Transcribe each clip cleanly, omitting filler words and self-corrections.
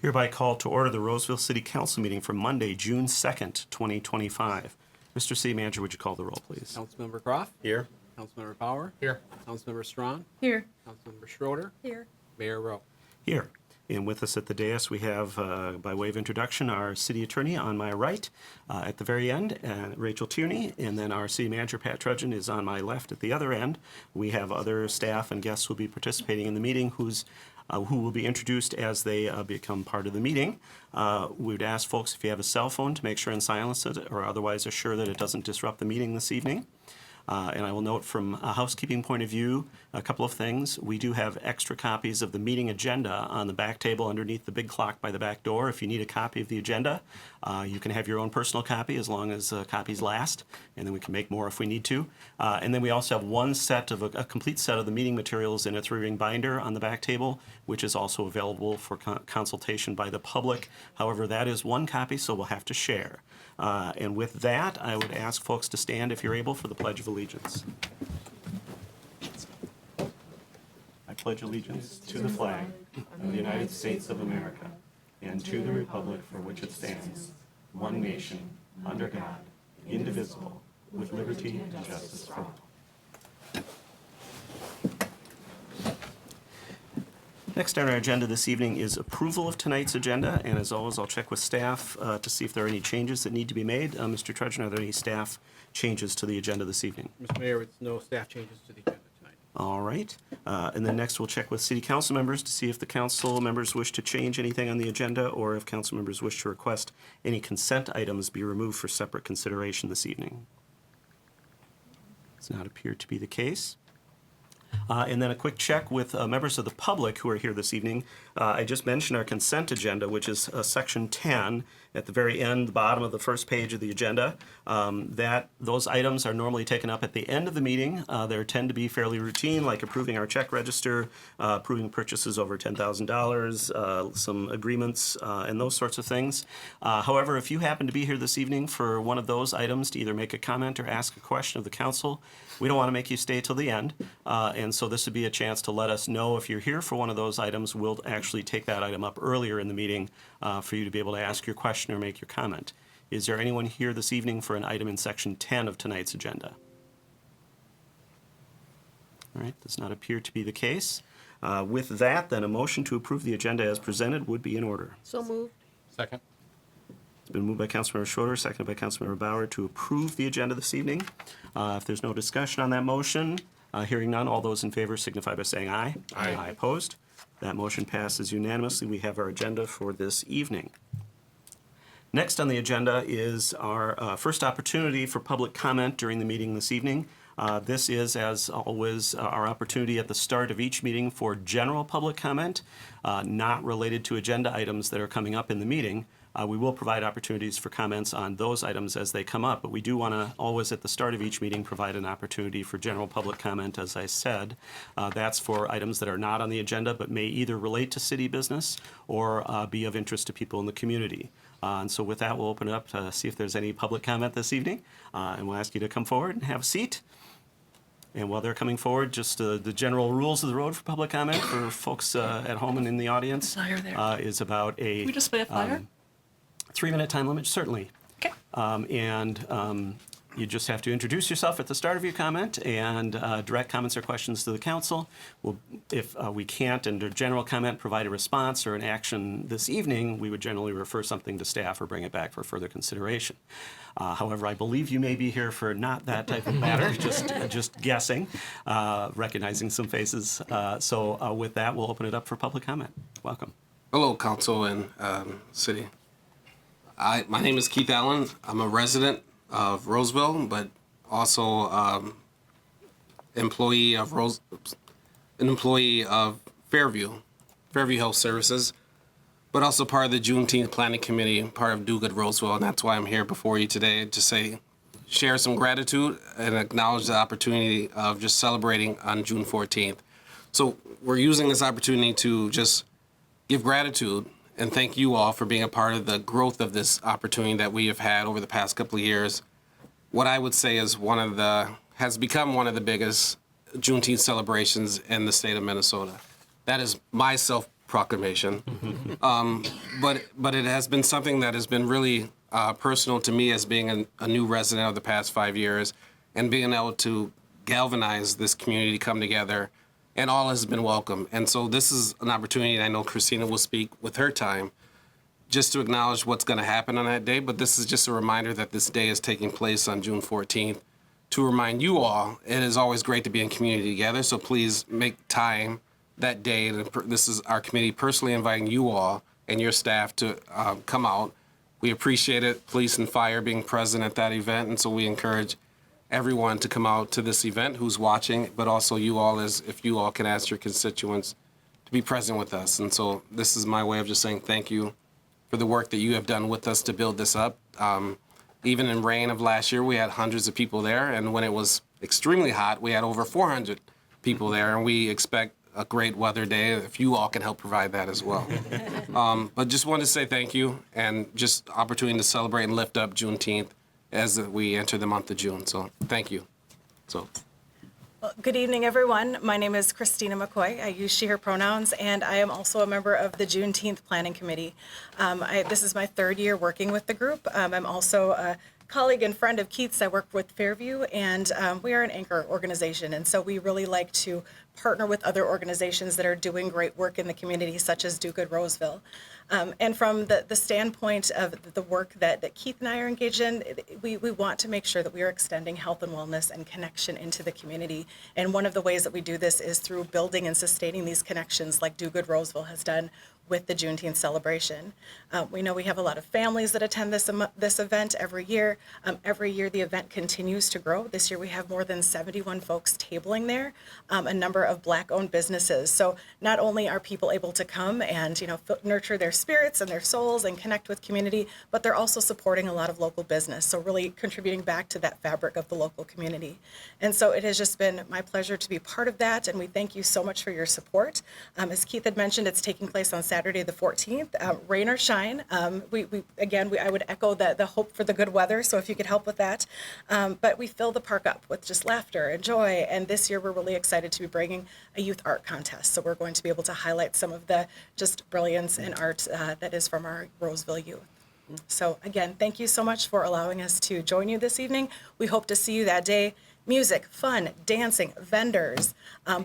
Hereby call to order the Roseville City Council meeting for Monday, June 2nd, 2025. Mr. City Manager, would you call the roll, please? Councilmember Croft. Here. Councilmember Power. Here. Councilmember Strawn. Here. Councilmember Schroeder. Here. Mayor Rowe. Here. And with us at the dais, we have, by way of introduction, our city attorney on my right at the very end, Rachel Tierney, and then our city manager, Pat Trudgeon, is on my left at the other end. We have other staff and guests who will be participating in the meeting who will be introduced as they become part of the meeting. We would ask folks if you have a cell phone to make sure and silence it, or otherwise assure that it doesn't disrupt the meeting this evening. And I will note from a housekeeping point of view, a couple of things. We do have extra copies of the meeting agenda on the back table underneath the big clock by the back door. If you need a copy of the agenda, you can have your own personal copy as long as copies last, and then we can make more if we need to. And then we also have one set of a complete set of the meeting materials in a 3-ring binder on the back table, which is also available for consultation by the public. However, that is one copy, so we'll have to share. And with that, I would ask folks to stand, if you're able, for the Pledge of Allegiance. I pledge allegiance to the flag of the United States of America and to the republic for which it stands, one nation, under God, indivisible, with liberty and justice for all. Next on our agenda this evening is approval of tonight's agenda, and as always, I'll check with staff to see if there are any changes that need to be made. Mr. Trudgeon, are there any staff changes to the agenda this evening? Mr. Mayor, with no staff changes to the agenda tonight. All right. And then next, we'll check with city council members to see if the council members wish to change anything on the agenda, or if council members wish to request any consent items be removed for separate consideration this evening. Does not appear to be the case. And then a quick check with members of the public who are here this evening. I just mentioned our consent agenda, which is section 10 at the very end, the bottom of the first page of the agenda. Those items are normally taken up at the end of the meeting. They tend to be fairly routine, like approving our check register, approving purchases over $10,000, some agreements, and those sorts of things. However, if you happen to be here this evening for one of those items to either make a comment or ask a question of the council, we don't want to make you stay till the end. And so this would be a chance to let us know if you're here for one of those items. We'll actually take that item up earlier in the meeting for you to be able to ask your question or make your comment. Is there anyone here this evening for an item in section 10 of tonight's agenda? All right, does not appear to be the case. With that, then a motion to approve the agenda as presented would be in order. So moved. Second. It's been moved by Councilmember Schroeder, seconded by Councilmember Bauer to approve the agenda this evening. If there's no discussion on that motion, hearing none, all those in favor signify by saying aye. Aye. Aye opposed. That motion passes unanimously. We have our agenda for this evening. Next on the agenda is our first opportunity for public comment during the meeting this evening. This is, as always, our opportunity at the start of each meeting for general public comment, not related to agenda items that are coming up in the meeting. We will provide opportunities for comments on those items as they come up, but we do want to always at the start of each meeting provide an opportunity for general public comment, as I said. That's for items that are not on the agenda but may either relate to city business or be of interest to people in the community. And so with that, we'll open it up to see if there's any public comment this evening, and we'll ask you to come forward and have a seat. And while they're coming forward, just the general rules of the road for public comment for folks at home and in the audience Flyer there. is about a Can we display a flyer? 3-minute time limit, certainly. Okay. You just have to introduce yourself at the start of your comment and direct comments or questions to the council. If we can't, under general comment, provide a response or an action this evening, we would generally refer something to staff or bring it back for further consideration. However, I believe you may be here for not that type of matter, just guessing, recognizing some faces. So with that, we'll open it up for public comment. Welcome. Hello, Council and City. My name is Keith Allen. I'm a resident of Roseville, but also employee of Fairview Health Services, but also part of the Juneteenth Planning Committee, part of Do Good Roseville, and that's why I'm here before you today to share some gratitude and acknowledge the opportunity of just celebrating on June 14th. So we're using this opportunity to just give gratitude and thank you all for being a part of the growth of this opportunity that we have had over the past couple of years. What I would say is has become one of the biggest Juneteenth celebrations in the state of Minnesota. That is my proclamation. But it has been something that has been really personal to me as being a new resident of the past 5 years, and being able to galvanize this community to come together, and all has been welcome. And so this is an opportunity, and I know Christina will speak with her time, just to acknowledge what's going to happen on that day. But this is just a reminder that this day is taking place on June 14th to remind you all it is always great to be in community together. So please make time that day. This is our committee personally inviting you all and your staff to come out. We appreciate it, police and fire being present at that event. And so we encourage everyone to come out to this event who's watching, but also you all, as if you all can ask your constituents to be present with us. And so this is my way of just saying thank you for the work that you have done with us to build this up. Even in rain of last year, we had hundreds of people there, and when it was extremely hot, we had over 400 people there, and we expect a great weather day if you all can help provide that as well. But just wanted to say thank you, and just opportunity to celebrate and lift up Juneteenth as we enter the month of June. So thank you. So. Well, good evening, everyone. My name is Christina McCoy. I use she, her pronouns, and I am also a member of the Juneteenth Planning Committee. This is my third year working with the group. I'm also a colleague and friend of Keith's. I work with Fairview, and we are an anchor organization, and so we really like to partner with other organizations that are doing great work in the community, such as Do Good Roseville. And from the standpoint of the work that Keith and I are engaged in, we want to make sure that we are extending health and wellness and connection into the community. And one of the ways that we do this is through building and sustaining these connections like Do Good Roseville has done with the Juneteenth celebration. We know we have a lot of families that attend this event every year. Every year the event continues to grow. This year we have more than 71 folks tabling there, a number of Black-owned businesses. So not only are people able to come and nurture their spirits and their souls and connect with community, but they're also supporting a lot of local business. So really contributing back to that fabric of the local community. And so it has just been my pleasure to be part of that, and we thank you so much for your support. As Keith had mentioned, it's taking place on Saturday the 14th, rain or shine. I would echo the hope for the good weather, so if you could help with that. But we fill the park up with just laughter and joy, and this year we're really excited to be bringing a youth art contest. So we're going to be able to highlight some of the just brilliance in art that is from our Roseville youth. So again, thank you so much for allowing us to join you this evening. We hope to see you that day. Music, fun, dancing, vendors,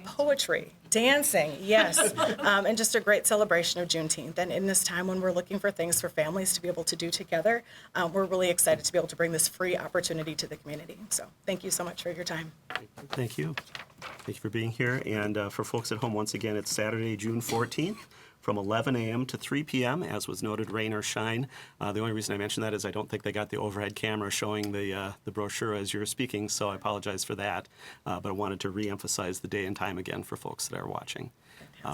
poetry, dancing, yes, and just a great celebration of Juneteenth. And in this time when we're looking for things for families to be able to do together, we're really excited to be able to bring this free opportunity to the community. So thank you so much for your time. Thank you. Thank you for being here. And for folks at home, once again, it's Saturday, June 14th. From 11 a.m. to 3 p.m., as was noted, rain or shine. The only reason I mention that is I don't think they got the overhead camera showing the brochure as you were speaking, so I apologize for that. But I wanted to reemphasize the day and time again for folks that are watching.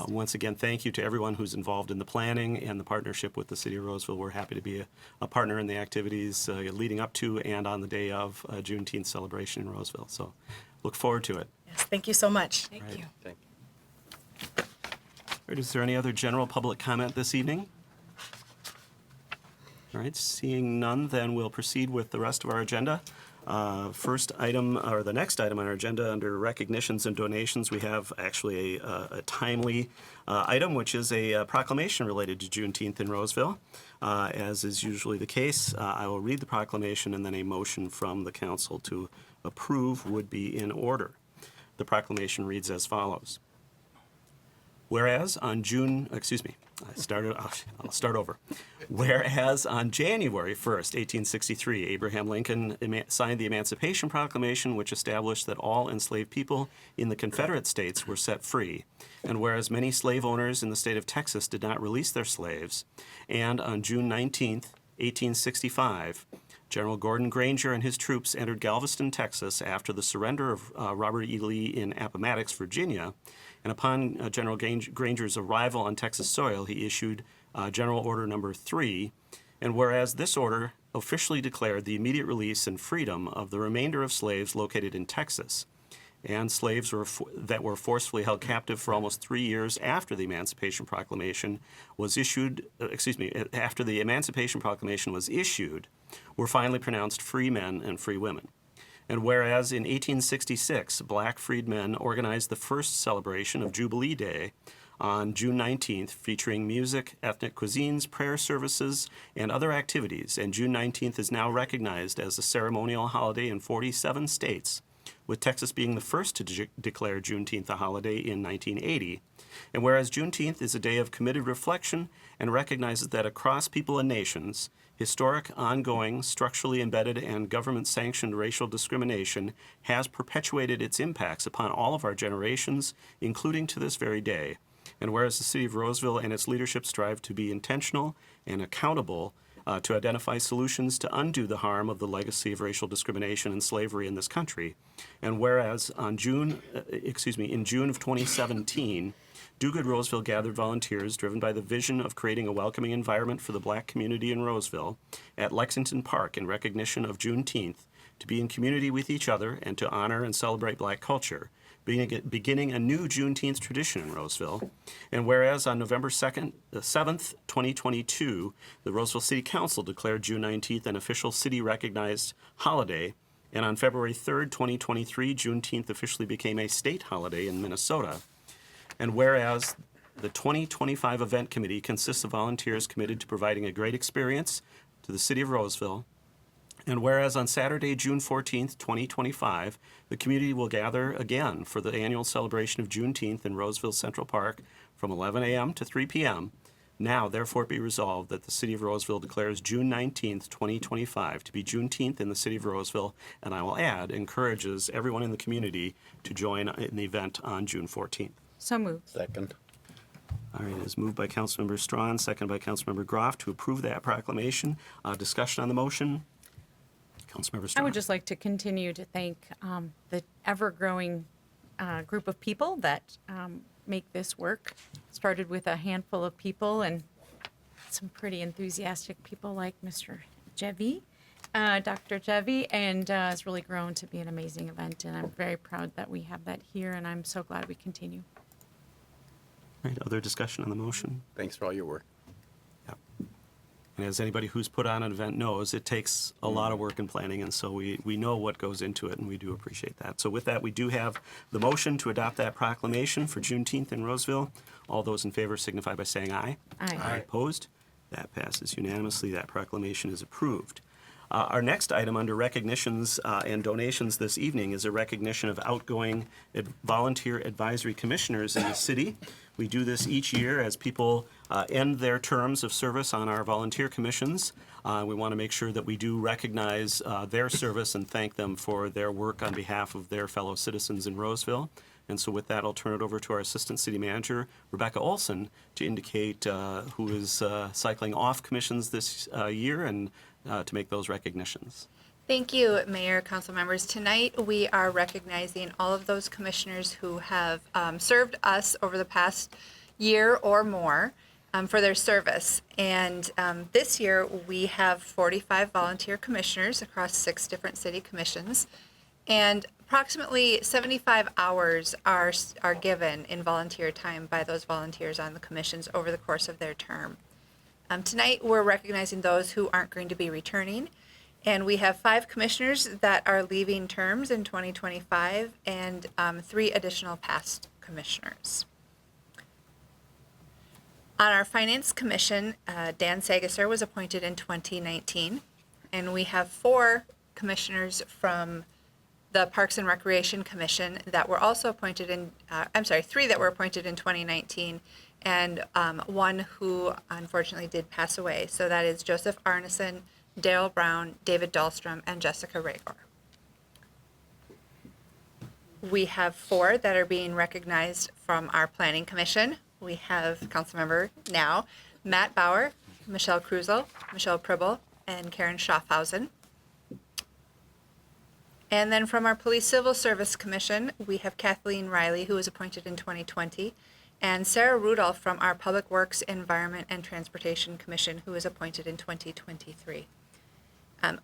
Once again, thank you to everyone who's involved in the planning and the partnership with the City of Roseville. We're happy to be a partner in the activities leading up to and on the day of Juneteenth celebration in Roseville. So look forward to it. Yes, thank you so much. Thank you. Thank you. All right, is there any other general public comment this evening? All right, seeing none, then we'll proceed with the rest of our agenda. First item, or the next item on our agenda under recognitions and donations, we have actually a timely item, which is a proclamation related to Juneteenth in Roseville. As is usually the case, I will read the proclamation and then a motion from the council to approve would be in order. The proclamation reads as follows. Whereas on I'll start over. Whereas on January 1st, 1863, Abraham Lincoln signed the Emancipation Proclamation, which established that all enslaved people in the Confederate States were set free. And whereas many slave owners in the state of Texas did not release their slaves, and on June 19th, 1865, General Gordon Granger and his troops entered Galveston, Texas, after the surrender of Robert E. Lee in Appomattox, Virginia. And upon General Granger's arrival on Texas soil, he issued General Order Number 3. And whereas this order officially declared the immediate release and freedom of the remainder of slaves located in Texas, and slaves that were forcefully held captive for almost 3 years after the Emancipation Proclamation was issued, after the Emancipation Proclamation was issued, were finally pronounced free men and free women. And whereas in 1866, black freedmen organized the first celebration of Jubilee Day on June 19th, featuring music, ethnic cuisines, prayer services, and other activities. And June 19th is now recognized as a ceremonial holiday in 47 states, with Texas being the first to declare Juneteenth a holiday in 1980. And whereas Juneteenth is a day of committed reflection and recognizes that across people and nations, historic, ongoing, structurally embedded, and government-sanctioned racial discrimination has perpetuated its impacts upon all of our generations, including to this very day. And whereas the City of Roseville and its leadership strive to be intentional and accountable to identify solutions to undo the harm of the legacy of racial discrimination and slavery in this country. And whereas in June of 2017, Do Good Roseville gathered volunteers driven by the vision of creating a welcoming environment for the Black community in Roseville at Lexington Park in recognition of Juneteenth, to be in community with each other and to honor and celebrate Black culture, beginning a new Juneteenth tradition in Roseville. And whereas on November 7th, 2022, the Roseville City Council declared June 19th an official city-recognized holiday, and on February 3rd, 2023, Juneteenth officially became a state holiday in Minnesota. And whereas the 2025 event committee consists of volunteers committed to providing a great experience to the City of Roseville, and whereas on Saturday, June 14th, 2025, the community will gather again for the annual celebration of Juneteenth in Roseville Central Park from 11 a.m. to 3 p.m., now therefore be resolved that the City of Roseville declares June 19th, 2025 to be Juneteenth in the City of Roseville, and I will add, encourages everyone in the community to join in the event on June 14th. So moved. Second. All right, it is moved by Councilmember Strawn, seconded by Councilmember Groff to approve that proclamation. Discussion on the motion? Councilmember Strawn. I would just like to continue to thank the ever-growing group of people that make this work. Started with a handful of people and some pretty enthusiastic people like Mr. Jevi, Dr. Jevi, and it's really grown to be an amazing event, and I'm very proud that we have that here, and I'm so glad we continue. All right, other discussion on the motion? Thanks for all your work. Yep. And as anybody who's put on an event knows, it takes a lot of work and planning, and so we know what goes into it, and we do appreciate that. So with that, we do have the motion to adopt that proclamation for Juneteenth in Roseville. All those in favor signify by saying aye. Aye. Opposed? That passes unanimously. That proclamation is approved. Our next item under recognitions and donations this evening is a recognition of outgoing volunteer advisory commissioners in the city. We do this each year as people end their terms of service on our volunteer commissions. We want to make sure that we do recognize their service and thank them for their work on behalf of their fellow citizens in Roseville. And so with that, I'll turn it over to our Assistant City Manager, Rebecca Olson, to indicate who is cycling off commissions this year and to make those recognitions. Thank you, Mayor, council members. Tonight, we are recognizing all of those commissioners who have served us over the past year or more for their service. And this year, we have 45 volunteer commissioners across 6 different city commissions. And approximately 75 hours are given in volunteer time by those volunteers on the commissions over the course of their term. Tonight, we're recognizing those who aren't going to be returning. And we have 5 commissioners that are leaving terms in 2025 and 3 additional past commissioners. On our Finance Commission, Dan Sagasser was appointed in 2019. And we have 4 commissioners from the Parks and Recreation Commission that were also appointed in, 3 that were appointed in 2019, and 1 who unfortunately did pass away. So that is Joseph Arneson, Daryl Brown, David Dahlstrom, and Jessica Rager. We have 4 that are being recognized from our Planning Commission. We have Councilmember now, Matt Bauer, Michelle Krusel, Michelle Pribble, and Karen Schaffhausen. And then from our Police Civil Service Commission, we have Kathleen Riley, who was appointed in 2020, and Sarah Rudolph from our Public Works, Environment, and Transportation Commission, who was appointed in 2023.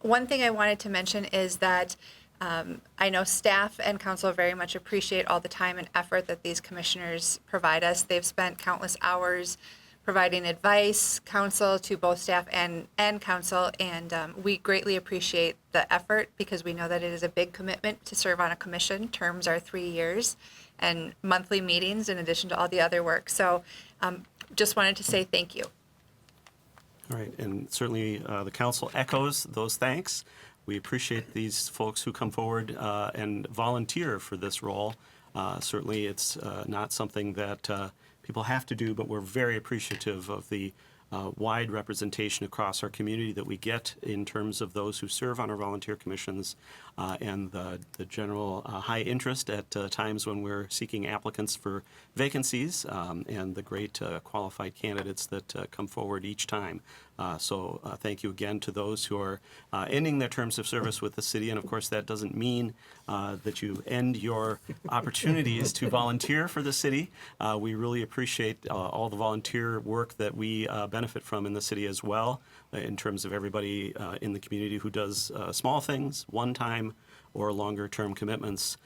One thing I wanted to mention is that I know staff and council very much appreciate all the time and effort that these commissioners provide us. They've spent countless hours providing advice, counsel to both staff and council, and we greatly appreciate the effort because we know that it is a big commitment to serve on a commission. Terms are 3 years, and monthly meetings in addition to all the other work. So just wanted to say thank you. All right, and certainly the council echoes those thanks. We appreciate these folks who come forward and volunteer for this role. Certainly, it's not something that people have to do, but we're very appreciative of the wide representation across our community that we get in terms of those who serve on our volunteer commissions and the general high interest at times when we're seeking applicants for vacancies and the great qualified candidates that come forward each time. So thank you again to those who are ending their terms of service with the city. And of course, that doesn't mean that you end your opportunities to volunteer for the city. We really appreciate all the volunteer work that we benefit from in the city as well, in terms of everybody in the community who does small things, one-time or longer-term commitments.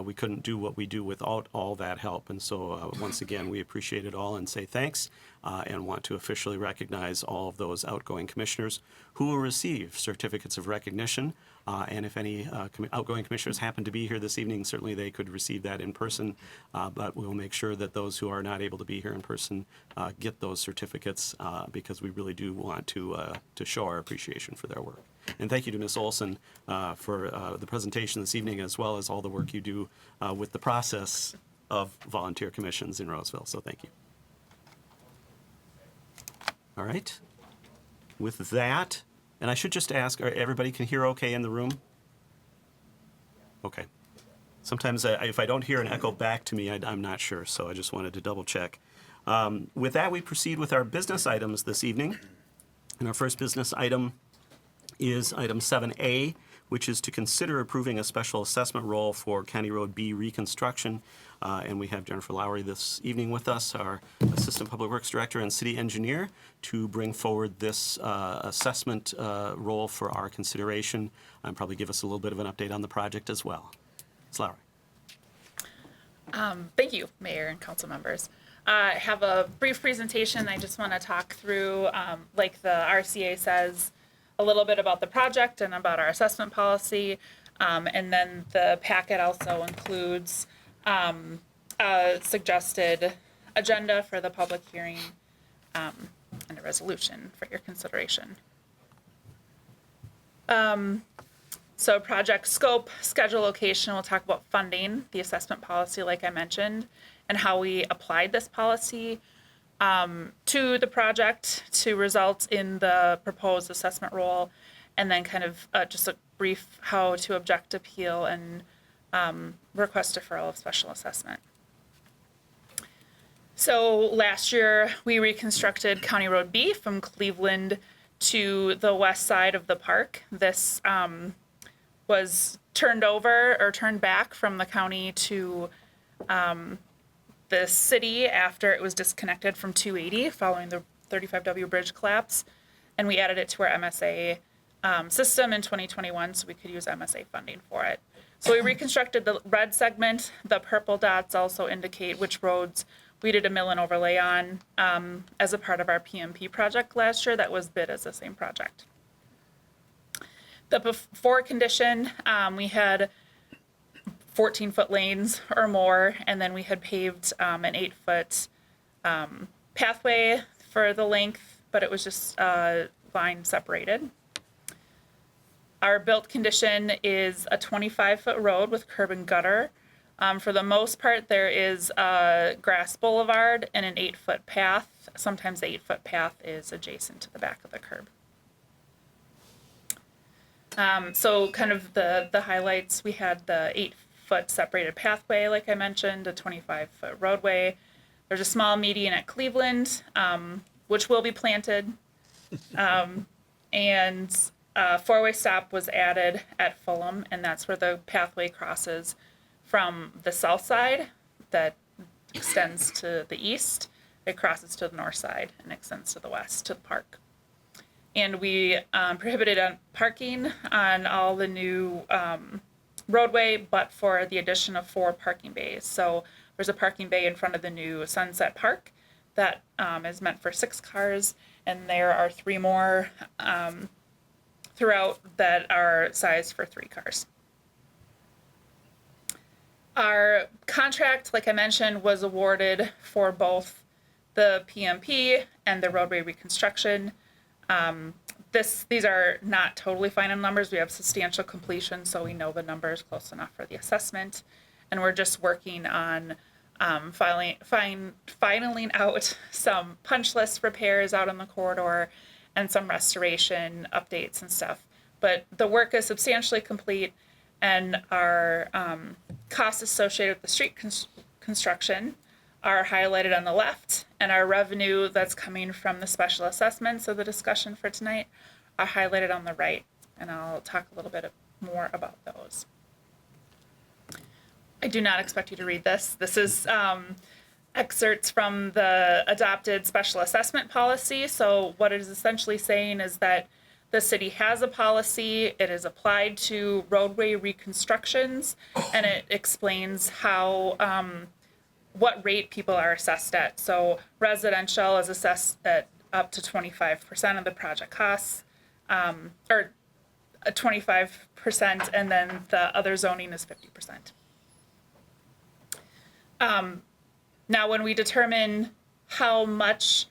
We couldn't do what we do without all that help. And so once again, we appreciate it all and say thanks and want to officially recognize all of those outgoing commissioners who will receive certificates of recognition. And if any outgoing commissioners happen to be here this evening, certainly they could receive that in person. But we'll make sure that those who are not able to be here in person get those certificates because we really do want to show our appreciation for their work. And thank you to Ms. Olson for the presentation this evening, as well as all the work you do with the process of volunteer commissions in Roseville. So thank you. All right. With that, and I should just ask, everybody can hear okay in the room? Okay. Sometimes if I don't hear an echo back to me, I'm not sure, so I just wanted to double check. With that, we proceed with our business items this evening. And our first business item is item 7A, which is to consider approving a special assessment role for County Road B reconstruction. And we have Jennifer Lowry this evening with us, our Assistant Public Works Director and City Engineer, to bring forward this assessment role for our consideration and probably give us a little bit of an update on the project as well. Ms. Lowry. Thank you, Mayor and council members. I have a brief presentation. I just want to talk through, like the RCA says, a little bit about the project and about our assessment policy. And then the packet also includes a suggested agenda for the public hearing and a resolution for your consideration. So project scope, schedule, location, we'll talk about funding, the assessment policy, like I mentioned, and how we applied this policy to the project to result in the proposed assessment role, and then kind of just a brief how to object, appeal, and request deferral of special assessment. So last year, we reconstructed County Road B from Cleveland to the west side of the park. This was turned back from the county to the city after it was disconnected from 280 following the 35W bridge collapse. And we added it to our MSA system in 2021 so we could use MSA funding for it. So we reconstructed the red segment. The purple dots also indicate which roads we did a mill and overlay on as a part of our PMP project last year that was bid as the same project. The before condition, we had 14-foot lanes or more, and then we had paved an 8-foot pathway for the length, but it was just line separated. Our built condition is a 25-foot road with curb and gutter. For the most part, there is a grass boulevard and an 8-foot path. Sometimes the 8-foot path is adjacent to the back of the curb. So kind of the highlights, we had the 8-foot separated pathway, like I mentioned, a 25-foot roadway. There's a small median at Cleveland, which will be planted. And a four-way stop was added at Fulham, and that's where the pathway crosses from the south side that extends to the east. It crosses to the north side and extends to the west, to the park. And we prohibited parking on all the new roadway, but for the addition of 4 parking bays. So there's a parking bay in front of the new Sunset Park that is meant for 6 cars, and there are 3 more throughout that are sized for 3 cars. Our contract, like I mentioned, was awarded for both the PMP and the roadway reconstruction. These are not totally final numbers. We have substantial completion, so we know the number is close enough for the assessment. And we're just working on finaling out some punch list repairs out on the corridor and some restoration updates and stuff. But the work is substantially complete, and our costs associated with the street construction are highlighted on the left, and our revenue that's coming from the special assessments of the discussion for tonight are highlighted on the right, and I'll talk a little bit more about those. I do not expect you to read this. This is excerpts from the adopted special assessment policy. So what it is essentially saying is that the city has a policy, it is applied to roadway reconstructions, and it explains how what rate people are assessed at. So residential is assessed at up to 25% of the project costs, or 25%, and then the other zoning is 50%. Now, when we determine how much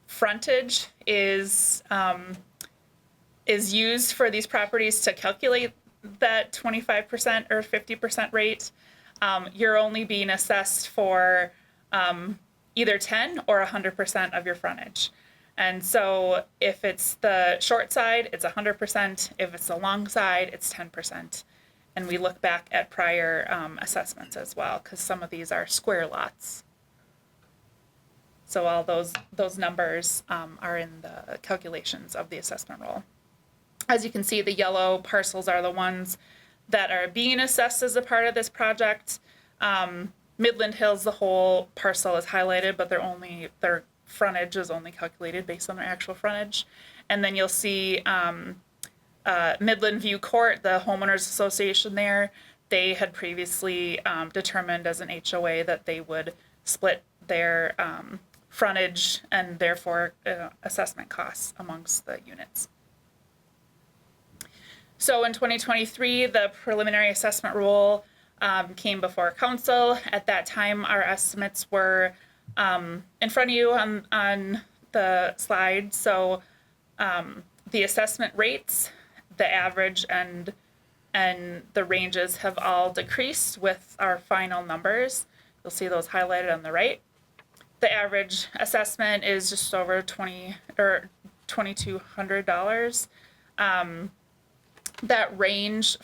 frontage is used for these properties to calculate that 25% or 50% rate, you're only being assessed for either 10 or 100% of your frontage. And so if it's the short side, it's 100%. If it's the long side, it's 10%. And we look back at prior assessments as well, because some of these are square lots. So all those numbers are in the calculations of the assessment roll. As you can see, the yellow parcels are the ones that are being assessed as a part of this project. Midland Hills, the whole parcel is highlighted, but their frontage is only calculated based on their actual frontage. And then you'll see Midland View Court, the homeowners association there, they had previously determined as an HOA that they would split their frontage and therefore assessment costs amongst the units. So in 2023, the preliminary assessment rule came before council. At that time, our estimates were in front of you on the slide. So the assessment rates, the average and the ranges have all decreased with our final numbers. You'll see those highlighted on the right. The average assessment is just over $2,200. That range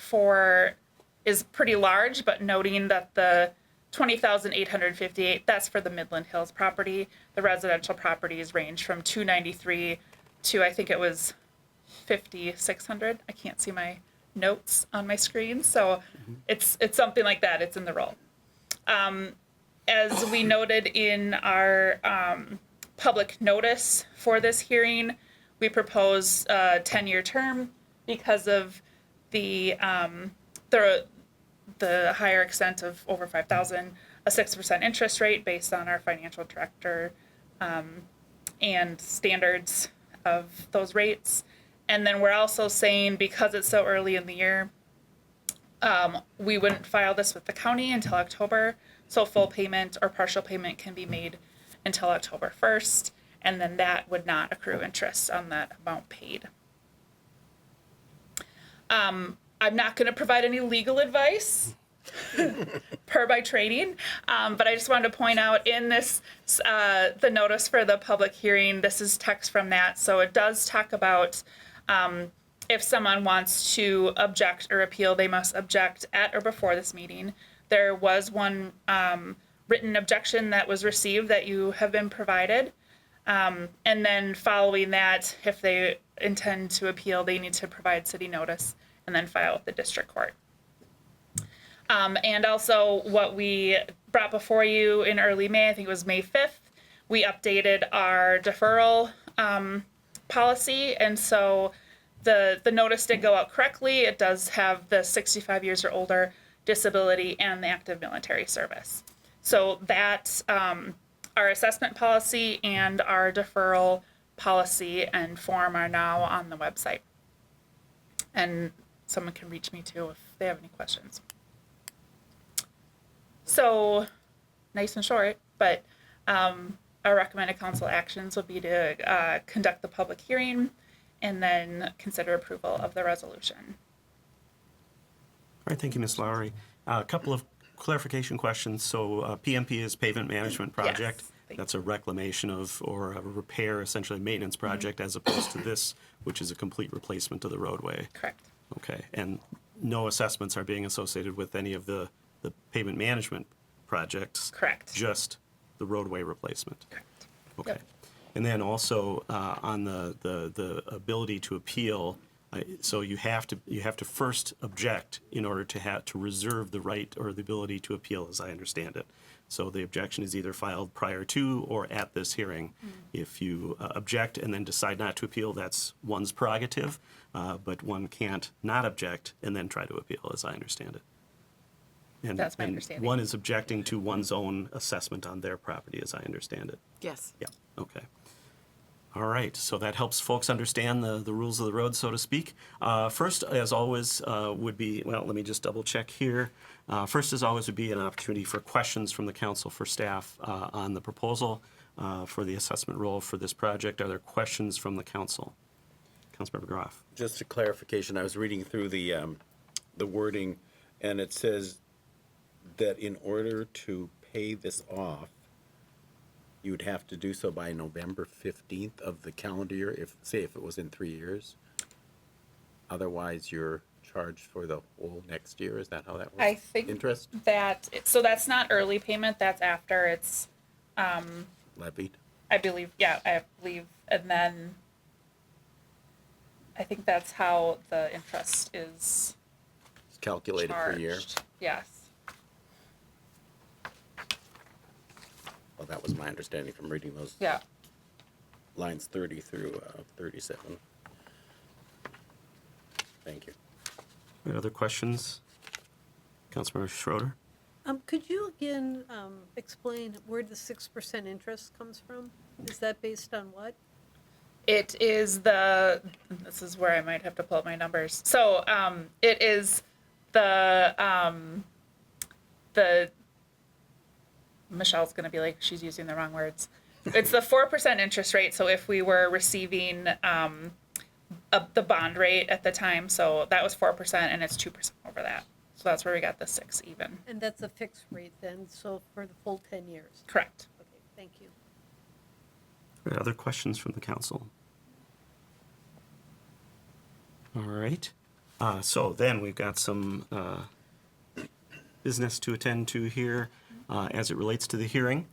is pretty large, but noting that the $20,858, that's for the Midland Hills property. The residential properties range from $293 to, I think it was $5,600. I can't see my notes on my screen, so it's something like that. It's in the roll. As we noted in our public notice for this hearing, we propose a 10-year term because of the higher extent of over 5,000, a 6% interest rate based on our financial director and standards of those rates. And then we're also saying, because it's so early in the year, we wouldn't file this with the county until October. So full payment or partial payment can be made until October 1st. And then that would not accrue interest on that amount paid. I'm not going to provide any legal advice per my training, but I just wanted to point out in this, the notice for the public hearing, this is text from that. So it does talk about if someone wants to object or appeal, they must object at or before this meeting. There was one written objection that was received that you have been provided. And then following that, if they intend to appeal, they need to provide city notice and then file with the district court. And also what we brought before you in early May, I think it was May 5th, we updated our deferral policy. And so the notice did go out correctly. It does have the 65 years or older disability and the active military service. So that our assessment policy and our deferral policy and form are now on the website. And someone can reach me too if they have any questions. So, nice and short, but our recommended council actions would be to conduct the public hearing and then consider approval of the resolution. All right, thank you, Ms. Lowry. A couple of clarification questions. So PMP is pavement management project. Yes, thank That's a reclamation of, or a repair, essentially maintenance project, as opposed to this, which is a complete replacement of the roadway. Correct. Okay, and no assessments are being associated with any of the pavement management projects? Correct. Just the roadway replacement? Correct. Okay. Yep. And then also on the ability to appeal, so you have to first object in order to reserve the right or the ability to appeal, as I understand it. So the objection is either filed prior to or at this hearing. If you object and then decide not to appeal, that's one's prerogative, but one can't not object and then try to appeal, as I understand it. And, That's my and understanding. one is objecting to one's own assessment on their property, as I understand it. Yes. Yeah, okay. All right, so that helps folks understand the rules of the road, so to speak. First, as always, would be, well, let me just double check here. First, as always, would be an opportunity for questions from the council for staff on the proposal for the assessment role for this project. Are there questions from the council? Councilmember Groff. Just a clarification, I was reading through the wording, and it says that in order to pay this off, you would have to do so by November 15th of the calendar year, if it was in 3 years. Otherwise, you're charged for the whole next year. Is that how that works? I think Interest so that's not early payment, that's after it's, levied? I believe, and then I think that's how the interest is It's calculated per year? charged. Yes. Well, that was my understanding from reading those Yeah. lines 30 through 37. Thank you. Any other questions? Councilmember Schroeder? Could you again explain where the 6% interest comes from? Is that based on what? It is this is where I might have to pull up my numbers. So it is the Michelle's gonna be like, she's using the wrong words. It's the 4% interest rate. So if we were receiving the bond rate at the time, so that was 4% and it's 2% over that. So that's where we got the 6 even. And that's a fixed rate then, so for the full 10 years? Correct. Okay, thank you. Other questions from the council? All right. So then we've got some business to attend to here as it relates to the hearing.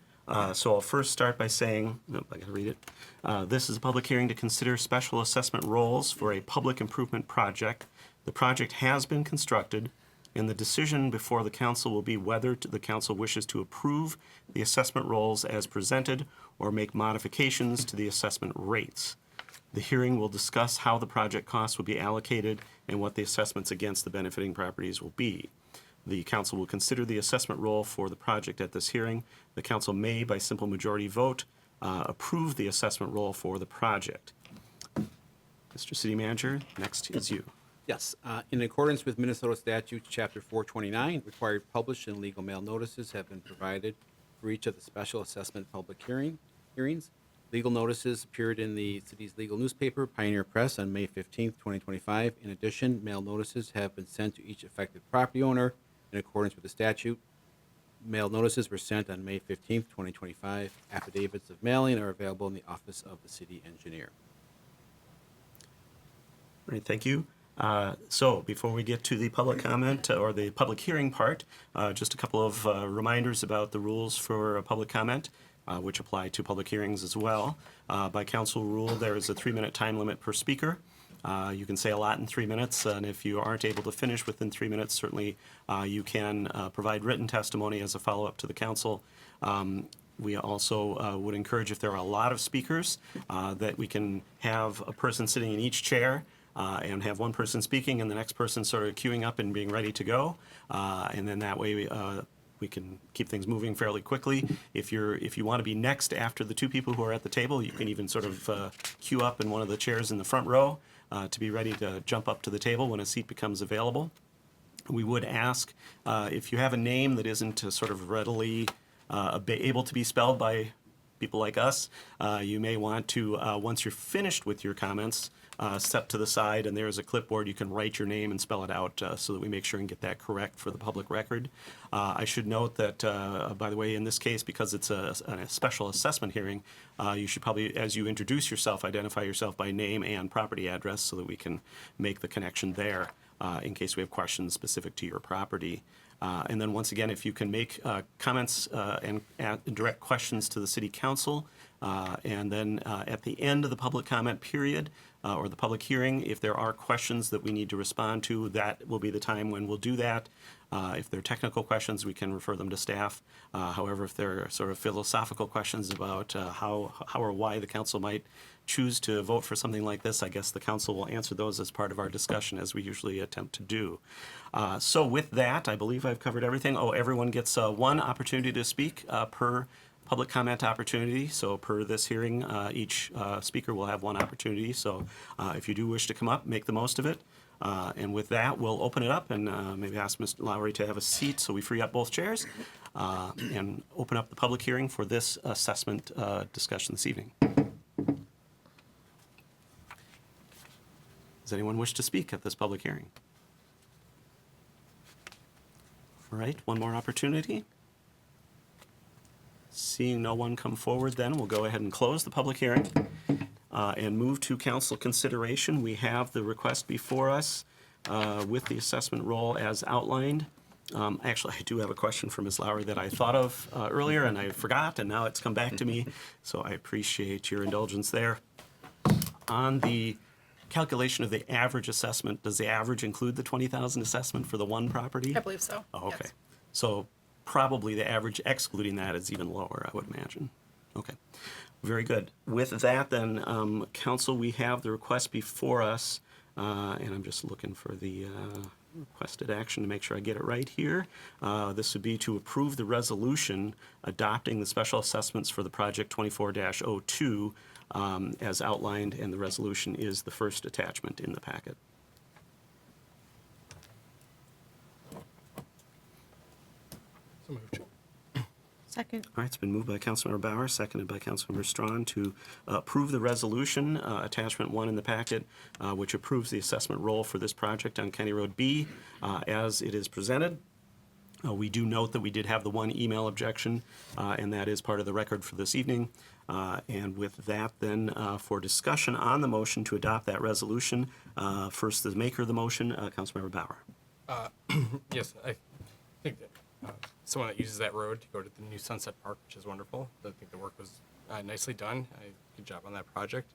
So I'll first start by saying, nope, I gotta read it. This is a public hearing to consider special assessment roles for a public improvement project. The project has been constructed, and the decision before the council will be whether the council wishes to approve the assessment roles as presented or make modifications to the assessment rates. The hearing will discuss how the project costs will be allocated and what the assessments against the benefiting properties will be. The council will consider the assessment role for the project at this hearing. The council may, by simple majority vote, approve the assessment role for the project. Mr. City Manager, next is you. Yes, in accordance with Minnesota statutes, Chapter 429, required published and legal mail notices have been provided for each of the special assessment public hearings. Legal notices appeared in the city's legal newspaper, Pioneer Press, on May 15th, 2025. In addition, mail notices have been sent to each affected property owner in accordance with the statute. Mail notices were sent on May 15th, 2025. Affidavits of mailing are available in the office of the city engineer. All right, thank you. So before we get to the public comment or the public hearing part, just a couple of reminders about the rules for public comment, which apply to public hearings as well. By council rule, there is a 3-minute time limit per speaker. You can say a lot in 3 minutes, and if you aren't able to finish within 3 minutes, certainly you can provide written testimony as a follow-up to the council. We also would encourage, if there are a lot of speakers, that we can have a person sitting in each chair and have one person speaking and the next person sort of queuing up and being ready to go. And then that way we can keep things moving fairly quickly. If you want to be next after the two people who are at the table, you can even sort of queue up in one of the chairs in the front row to be ready to jump up to the table when a seat becomes available. We would ask if you have a name that isn't sort of readily able to be spelled by people like us, you may want to, once you're finished with your comments, step to the side and there's a clipboard. You can write your name and spell it out so that we make sure and get that correct for the public record. I should note that, by the way, in this case, because it's a special assessment hearing, you should probably, as you introduce yourself, identify yourself by name and property address so that we can make the connection there in case we have questions specific to your property. And then once again, if you can make comments and direct questions to the City Council, and then at the end of the public comment period or the public hearing, if there are questions that we need to respond to, that will be the time when we'll do that. If they're technical questions, we can refer them to staff. However, if they're sort of philosophical questions about how or why the council might choose to vote for something like this, I guess the council will answer those as part of our discussion, as we usually attempt to do. So with that, I believe I've covered everything. Oh, everyone gets one opportunity to speak per public comment opportunity. So per this hearing, each speaker will have one opportunity. So if you do wish to come up, make the most of it. And with that, we'll open it up and maybe ask Mr. Lowry to have a seat so we free up both chairs and open up the public hearing for this assessment discussion this evening. Does anyone wish to speak at this public hearing? All right, one more opportunity. Seeing no one come forward, then we'll go ahead and close the public hearing and move to council consideration. We have the request before us with the assessment roll as outlined. Actually, I do have a question for Ms. Lowry that I thought of earlier and I forgot, and now it's come back to me. So I appreciate your indulgence there. On the calculation of the average assessment, does the average include the 20,000 assessment for the one property? I believe so. Oh, okay. Yes. So probably the average excluding that is even lower, I would imagine. Okay, very good. With that then, council, we have the request before us, and I'm just looking for the requested action to make sure I get it right here. This would be to approve the resolution adopting the special assessments for the project 24-02 as outlined, and the resolution is the first attachment in the packet. So moved. Second. All right, it's been moved by Councilmember Bauer, seconded by Councilmember Strawn to approve the resolution, attachment 1 in the packet, which approves the assessment roll for this project on County Road B as it is presented. We do note that we did have the one email objection, and that is part of the record for this evening. And with that, then, for discussion on the motion to adopt that resolution, first the maker of the motion, Councilmember Bauer. Yes, I think that someone that uses that road to go to the new Sunset Park, which is wonderful. I think the work was nicely done. Good job on that project.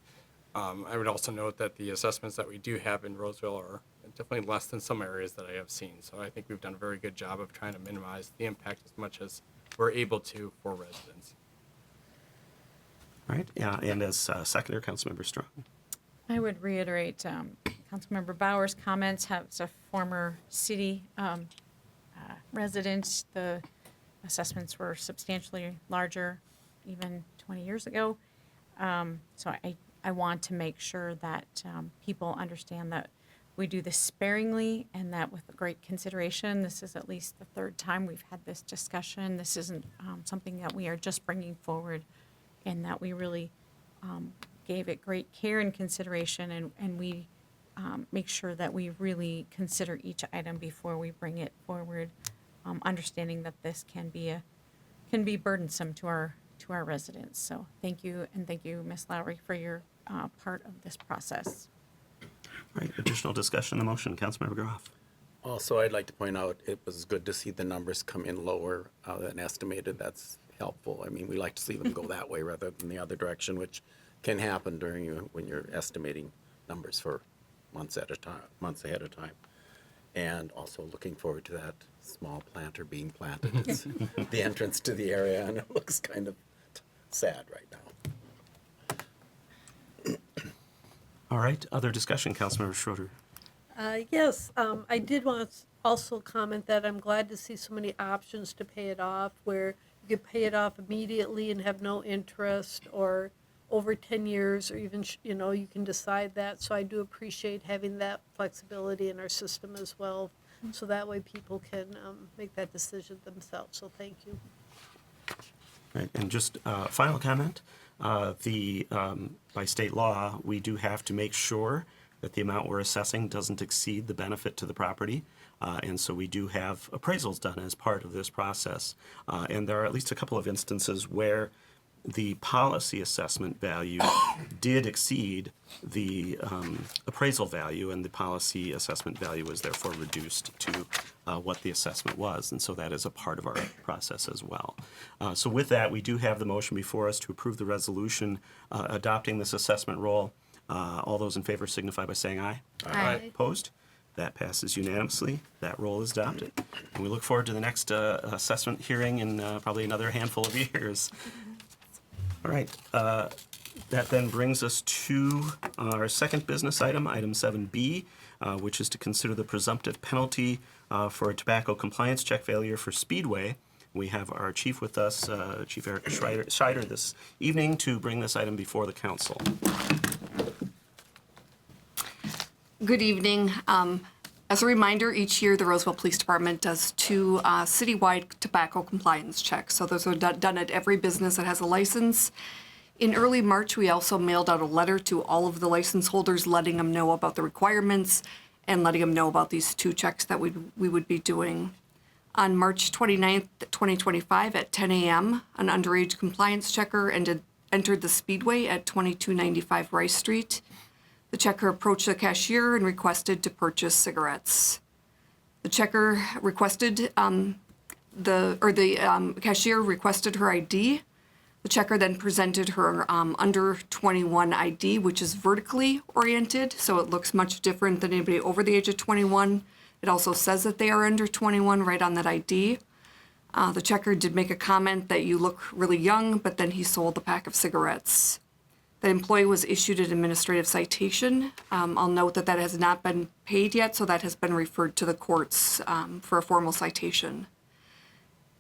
I would also note that the assessments that we do have in Roseville are definitely less than some areas that I have seen. So I think we've done a very good job of trying to minimize the impact as much as we're able to for residents. All right, and as seconder, Councilmember Strawn. I would reiterate Councilmember Bauer's comments. As a former city resident, the assessments were substantially larger even 20 years ago. So I want to make sure that people understand that we do this sparingly and that with great consideration. This is at least the third time we've had this discussion. This isn't something that we are just bringing forward, and that we really gave it great care and consideration, and we make sure that we really consider each item before we bring it forward, understanding that this can be burdensome to our residents. So thank you, and thank you, Ms. Lowry, for your part of this process. All right, additional discussion on the motion, Councilmember Groff. Also, I'd like to point out, it was good to see the numbers come in lower than estimated. That's helpful. I mean, we like to see them go that way rather than the other direction, which can happen when you're estimating numbers for months ahead of time. And also looking forward to that small planter being planted. It's the entrance to the area, and it looks kind of sad right now. All right, other discussion, Councilmember Schroeder. Yes, I did want to also comment that I'm glad to see so many options to pay it off, where you could pay it off immediately and have no interest, or over 10 years, or even, you can decide that. So I do appreciate having that flexibility in our system as well. So that way people can make that decision themselves. So thank you. Right, and just final comment, by state law, we do have to make sure that the amount we're assessing doesn't exceed the benefit to the property. And so we do have appraisals done as part of this process. And there are at least a couple of instances where the policy assessment value did exceed the appraisal value, and the policy assessment value was therefore reduced to what the assessment was. And so that is a part of our process as well. So with that, we do have the motion before us to approve the resolution adopting this assessment roll. All those in favor signify by saying aye. Aye. Opposed? That passes unanimously. That roll is adopted. And we look forward to the next assessment hearing in probably another handful of years. All right. That then brings us to our second business item, item 7B, which is to consider the presumptive penalty for a tobacco compliance check failure for Speedway. We have our chief with us, Chief Eric Scheider, this evening to bring this item before the council. Good evening. As a reminder, each year the Roseville Police Department does 2 citywide tobacco compliance checks. So those are done at every business that has a license. In early March, we also mailed out a letter to all of the license holders letting them know about the requirements and letting them know about these 2 checks that we would be doing. On March 29th, 2025 at 10 a.m., an underage compliance checker entered the Speedway at 2295 Rice Street. The checker approached the cashier and requested to purchase cigarettes. The checker requested cashier requested her ID. The checker then presented her under 21 ID, which is vertically oriented, so it looks much different than anybody over the age of 21. It also says that they are under 21 right on that ID. The checker did make a comment that you look really young, but then he sold a pack of cigarettes. The employee was issued an administrative citation. I'll note that that has not been paid yet, so that has been referred to the courts for a formal citation.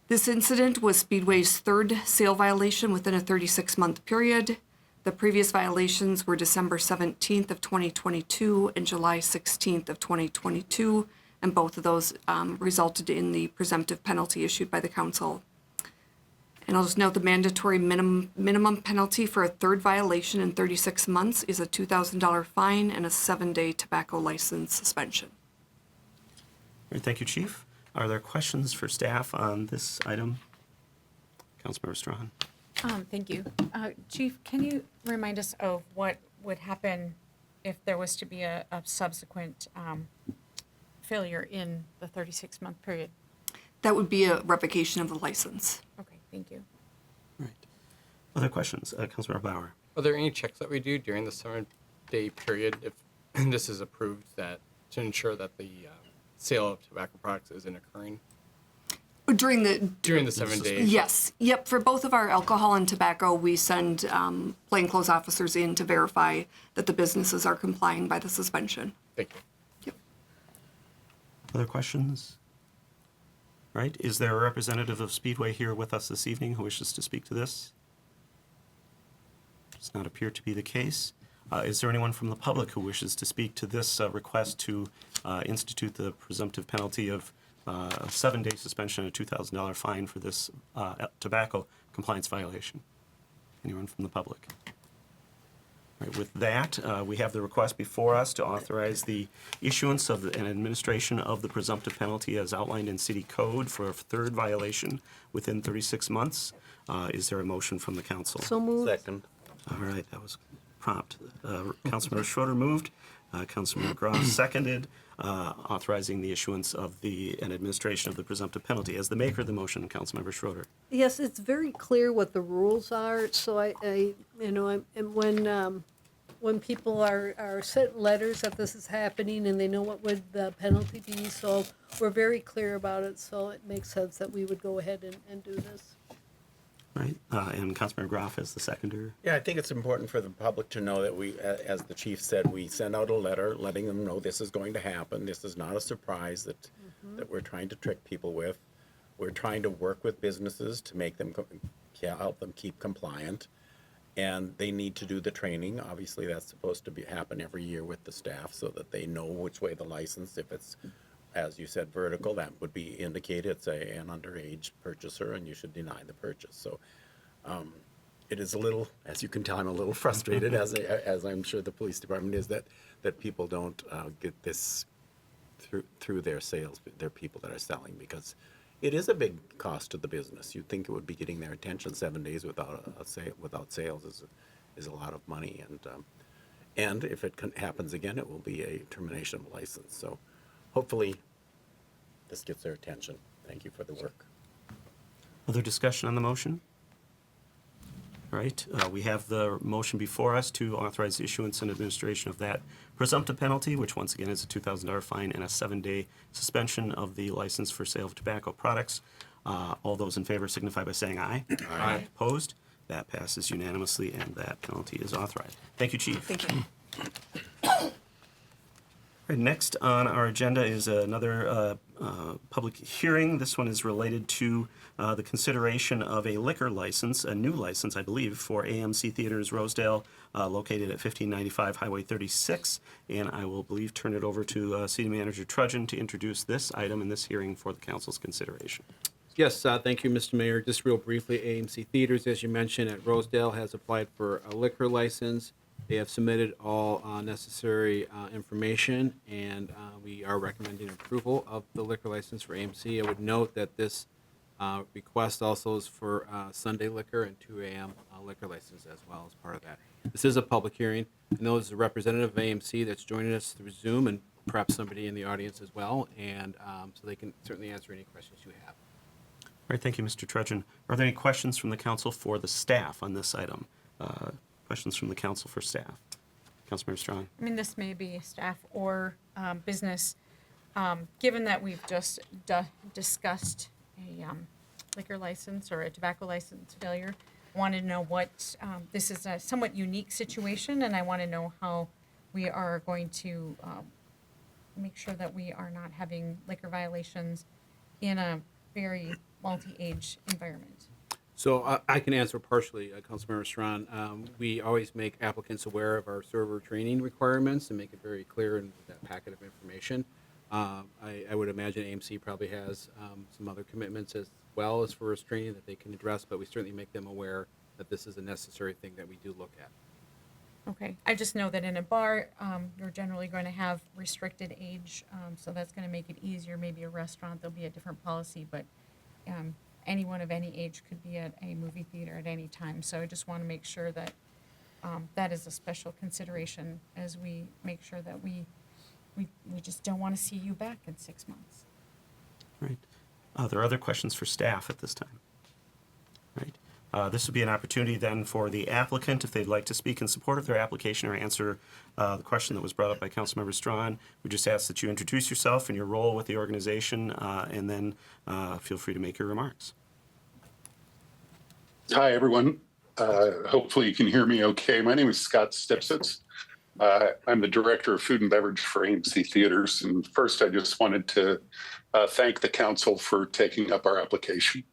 This incident was Speedway's 3rd sale violation within a 36-month period. The previous violations were December 17th of 2022 and July 16th of 2022, and both of those resulted in the presumptive penalty issued by the council. And I'll just note the mandatory minimum penalty for a 3rd violation in 36 months is a $2,000 fine and a 7-day tobacco license suspension. All right, thank you, Chief. Are there questions for staff on this item? Councilmember Strawn. Thank you. Chief, can you remind us of what would happen if there was to be a subsequent failure in the 36-month period? That would be a revocation of the license. Okay, thank you. Right. Other questions? Councilmember Bauer. Are there any checks that we do during the 7-day period if this is approved that to ensure that the sale of tobacco products isn't occurring During the during the 7 days? Yes. Yep. For both of our alcohol and tobacco, we send plainclothes officers in to verify that the businesses are complying by the suspension. Thank you. Yep. Other questions? Right. Is there a representative of Speedway here with us this evening who wishes to speak to this? Does not appear to be the case. Is there anyone from the public who wishes to speak to this request to institute the presumptive penalty of a 7-day suspension and a $2,000 fine for this tobacco compliance violation? Anyone from the public? All right, with that, we have the request before us to authorize the issuance of an administration of the presumptive penalty as outlined in city code for a 3rd violation within 36 months. Is there a motion from the council? So moved. Second. All right, that was prompt. Councilmember Schroeder moved. Councilmember Gross seconded, authorizing the issuance of an administration of the presumptive penalty. As the maker of the motion, Councilmember Schroeder. Yes, it's very clear what the rules are, so when people are sent letters that this is happening and they know what would the penalty be, so we're very clear about it, so it makes sense that we would go ahead and do this. Right, and Councilmember Groff as the seconder. Yeah, I think it's important for the public to know that we, as the chief said, we send out a letter letting them know this is going to happen. This is not a surprise that we're trying to trick people with. We're trying to work with businesses to make them, help them keep compliant. And they need to do the training. Obviously, that's supposed to happen every year with the staff so that they know which way the license, if it's as you said, vertical, that would be indicated, it's an underage purchaser, and you should deny the purchase. So it is a little, as you can tell, I'm a little frustrated, as I'm sure the police department is, that people don't get this through their sales, their people that are selling, because it is a big cost to the business. You'd think it would be getting their attention 7 days without without sales is a lot of money, and if it happens again, it will be a termination of license. So hopefully this gets their attention. Thank you for the work. Other discussion on the motion? All right, we have the motion before us to authorize the issuance and administration of that presumptive penalty, which once again is a $2,000 fine and a 7-day suspension of the license for sale of tobacco products. All those in favor signify by saying aye. Aye. Opposed? That passes unanimously, and that penalty is authorized. Thank you, Chief. Thank you. All right, next on our agenda is another public hearing. This one is related to the consideration of a liquor license, a new license, I believe, for AMC Theaters Rosedale, located at 1595 Highway 36. And I will turn it over to City Manager Trudgeon to introduce this item in this hearing for the council's consideration. Yes, thank you, Mr. Mayor. Just real briefly, AMC Theaters, as you mentioned, at Rosedale has applied for a liquor license. They have submitted all necessary information, and we are recommending approval of the liquor license for AMC. I would note that this request also is for Sunday liquor and 2 a.m. Liquor license as well as part of that. This is a public hearing. I know there's a representative of AMC that's joining us through Zoom, and perhaps somebody in the audience as well, and so they can certainly answer any questions you have. All right, thank you, Mr. Trudgeon. Are there any questions from the council for the staff on this item? Questions from the council for staff? Councilmember Strawn. I mean, this may be staff or business. Given that we've just discussed a liquor license or a tobacco license failure, I wanted to know what, this is a somewhat unique situation, and I want to know how we are going to make sure that we are not having liquor violations in a very multi-age environment. So I can answer partially, Councilmember Strawn. We always make applicants aware of our server training requirements and make it very clear in that packet of information. I would imagine AMC probably has some other commitments as well as far as training that they can address, but we certainly make them aware that this is a necessary thing that we do look at. Okay, I just know that in a bar, you're generally going to have restricted age, so that's going to make it easier. Maybe a restaurant, there'll be a different policy, but anyone of any age could be at a movie theater at any time. So I just want to make sure that that is a special consideration as we make sure that we just don't want to see you back in 6 months. All right. Are there other questions for staff at this time? All right. This would be an opportunity then for the applicant, if they'd like to speak in support of their application or answer the question that was brought up by Councilmember Strawn. We just ask that you introduce yourself and your role with the organization, and then feel free to make your remarks. Hi, everyone. Hopefully you can hear me okay. My name is Scott Stipsitz. I'm the Director of Food and Beverage for AMC Theaters. And first, I just wanted to thank the council for taking up our application.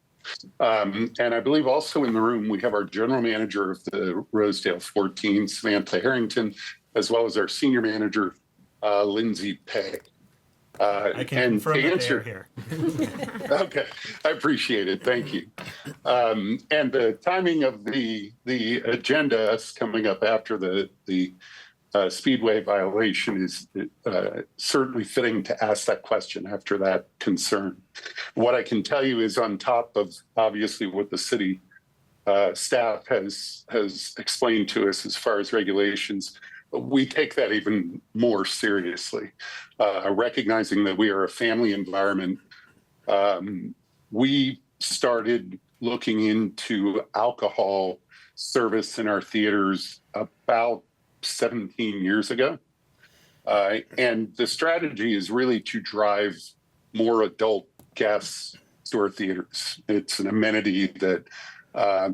And I believe also in the room, we have our General Manager of the Rosedale 14, Samantha Harrington, as well as our Senior Manager, Lindsay Pay. I can confirm that they are here. Okay, I appreciate it. Thank you. And the timing of the agenda, us coming up after the Speedway violation, is certainly fitting to ask that question after that concern. What I can tell you is, on top of obviously what the city staff has explained to us as far as regulations, we take that even more seriously, recognizing that we are a family environment. We started looking into alcohol service in our theaters about 17 years ago. And the strategy is really to drive more adult guests to our theaters. It's an amenity that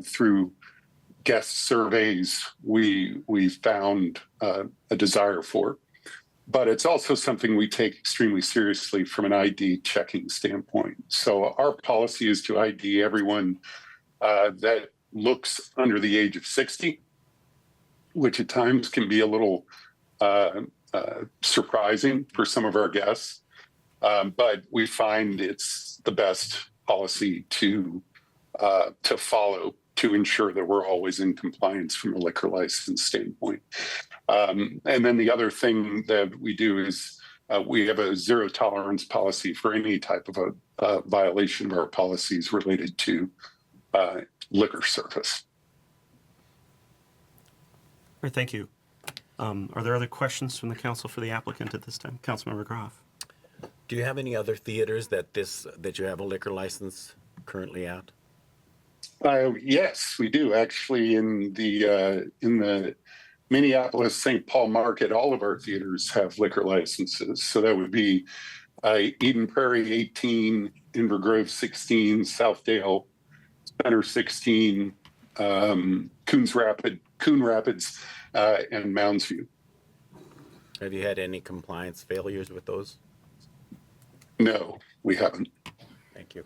through guest surveys, we found a desire for. But it's also something we take extremely seriously from an ID checking standpoint. So our policy is to ID everyone that looks under the age of 60, which at times can be a little surprising for some of our guests. But we find it's the best policy to follow to ensure that we're always in compliance from a liquor license standpoint. And then the other thing that we do is we have a zero tolerance policy for any type of a violation of our policies related to liquor service. All right, thank you. Are there other questions from the council for the applicant at this time? Councilmember Groff. Do you have any other theaters that you have a liquor license currently at? Yes, we do actually. In the Minneapolis St. Paul market, all of our theaters have liquor licenses. So that would be Eden Prairie 18, Inver Grove 16, Southdale Center 16, Coon Rapids, and Mounds View. Have you had any compliance failures with those? No, we haven't. Thank you.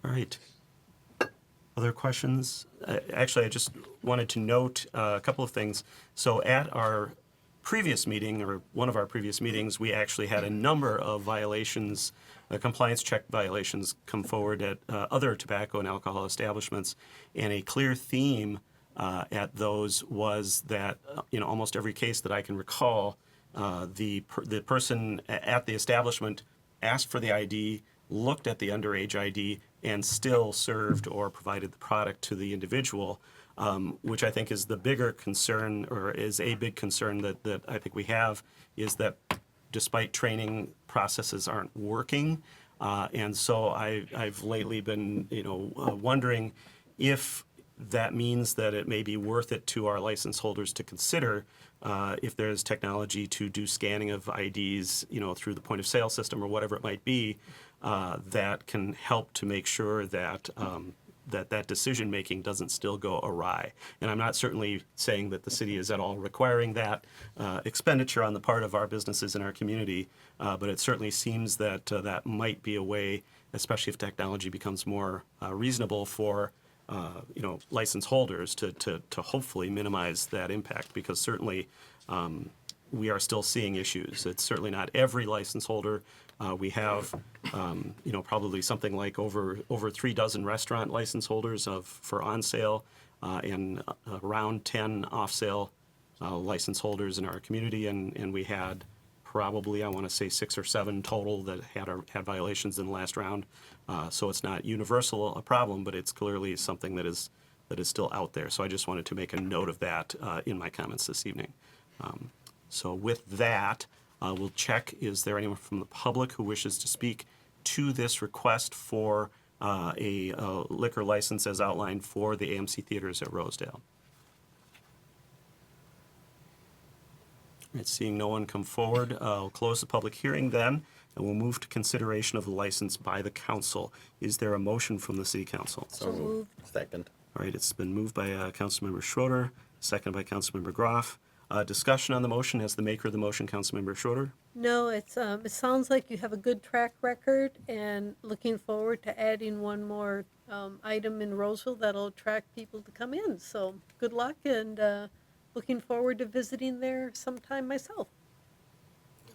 All right. Other questions? Actually, I just wanted to note a couple of things. So at our previous meeting, or one of our previous meetings, we actually had a number of violations, compliance check violations come forward at other tobacco and alcohol establishments. And a clear theme at those was that, almost every case that I can recall, the person at the establishment asked for the ID, looked at the underage ID, and still served or provided the product to the individual, which I think is the bigger concern, or is a big concern that I think we have, is that despite training, processes aren't working. And so I've lately been, wondering if that means that it may be worth it to our license holders to consider if there's technology to do scanning of IDs, through the point of sale system or whatever it might be, that can help to make sure that that decision making doesn't still go awry. And I'm not certainly saying that the city is at all requiring that expenditure on the part of our businesses in our community, but it certainly seems that that might be a way, especially if technology becomes more reasonable for license holders to hopefully minimize that impact, because certainly we are still seeing issues. It's certainly not every license holder. We have, probably something like over 3 dozen restaurant license holders for on sale, and around 10 off sale license holders in our community, and we had probably, I want to say, 6 or 7 total that had violations in the last round. So it's not universal a problem, but it's clearly something that is still out there. So I just wanted to make a note of that in my comments this evening. So with that, we'll check, is there anyone from the public who wishes to speak to this request for a liquor license as outlined for the AMC Theaters at Rosedale? All right, seeing no one come forward, I'll close the public hearing then, and we'll move to consideration of the license by the council. Is there a motion from the city council? So moved. Second. All right, it's been moved by Councilmember Schroeder, seconded by Councilmember Groff. Discussion on the motion as the maker of the motion, Councilmember Schroeder. No, it's it sounds like you have a good track record, and looking forward to adding one more item in Roseville that'll attract people to come in. So good luck, and looking forward to visiting there sometime myself.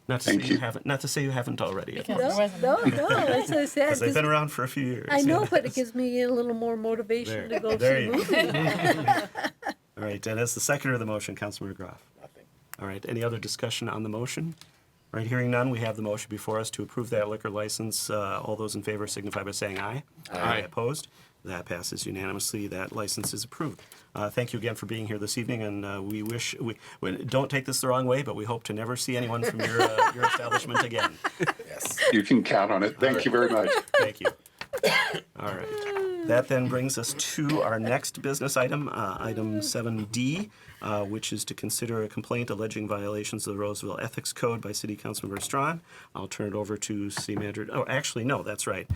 Not to say you haven't already. No. As I said, Because they've been around for a few years. I know, yeah. but it gives me a little more motivation to go There see you the go. movie. All right, and as the seconder of the motion, Councilmember Groff. Nothing. All right, any other discussion on the motion? All right, hearing none, we have the motion before us to approve that liquor license. All those in favor signify by saying aye. Aye. Opposed? That passes unanimously. That license is approved. Thank you again for being here this evening, and we don't take this the wrong way, but we hope to never see anyone from your establishment again. Yes. You can count on it. Thank you very much. Thank you. All right. That then brings us to our next business item, item 7D, which is to consider a complaint alleging violations of the Roseville Ethics Code by City Councilmember Strawn. I'll turn it over to City Manager. Oh, actually, no, that's right.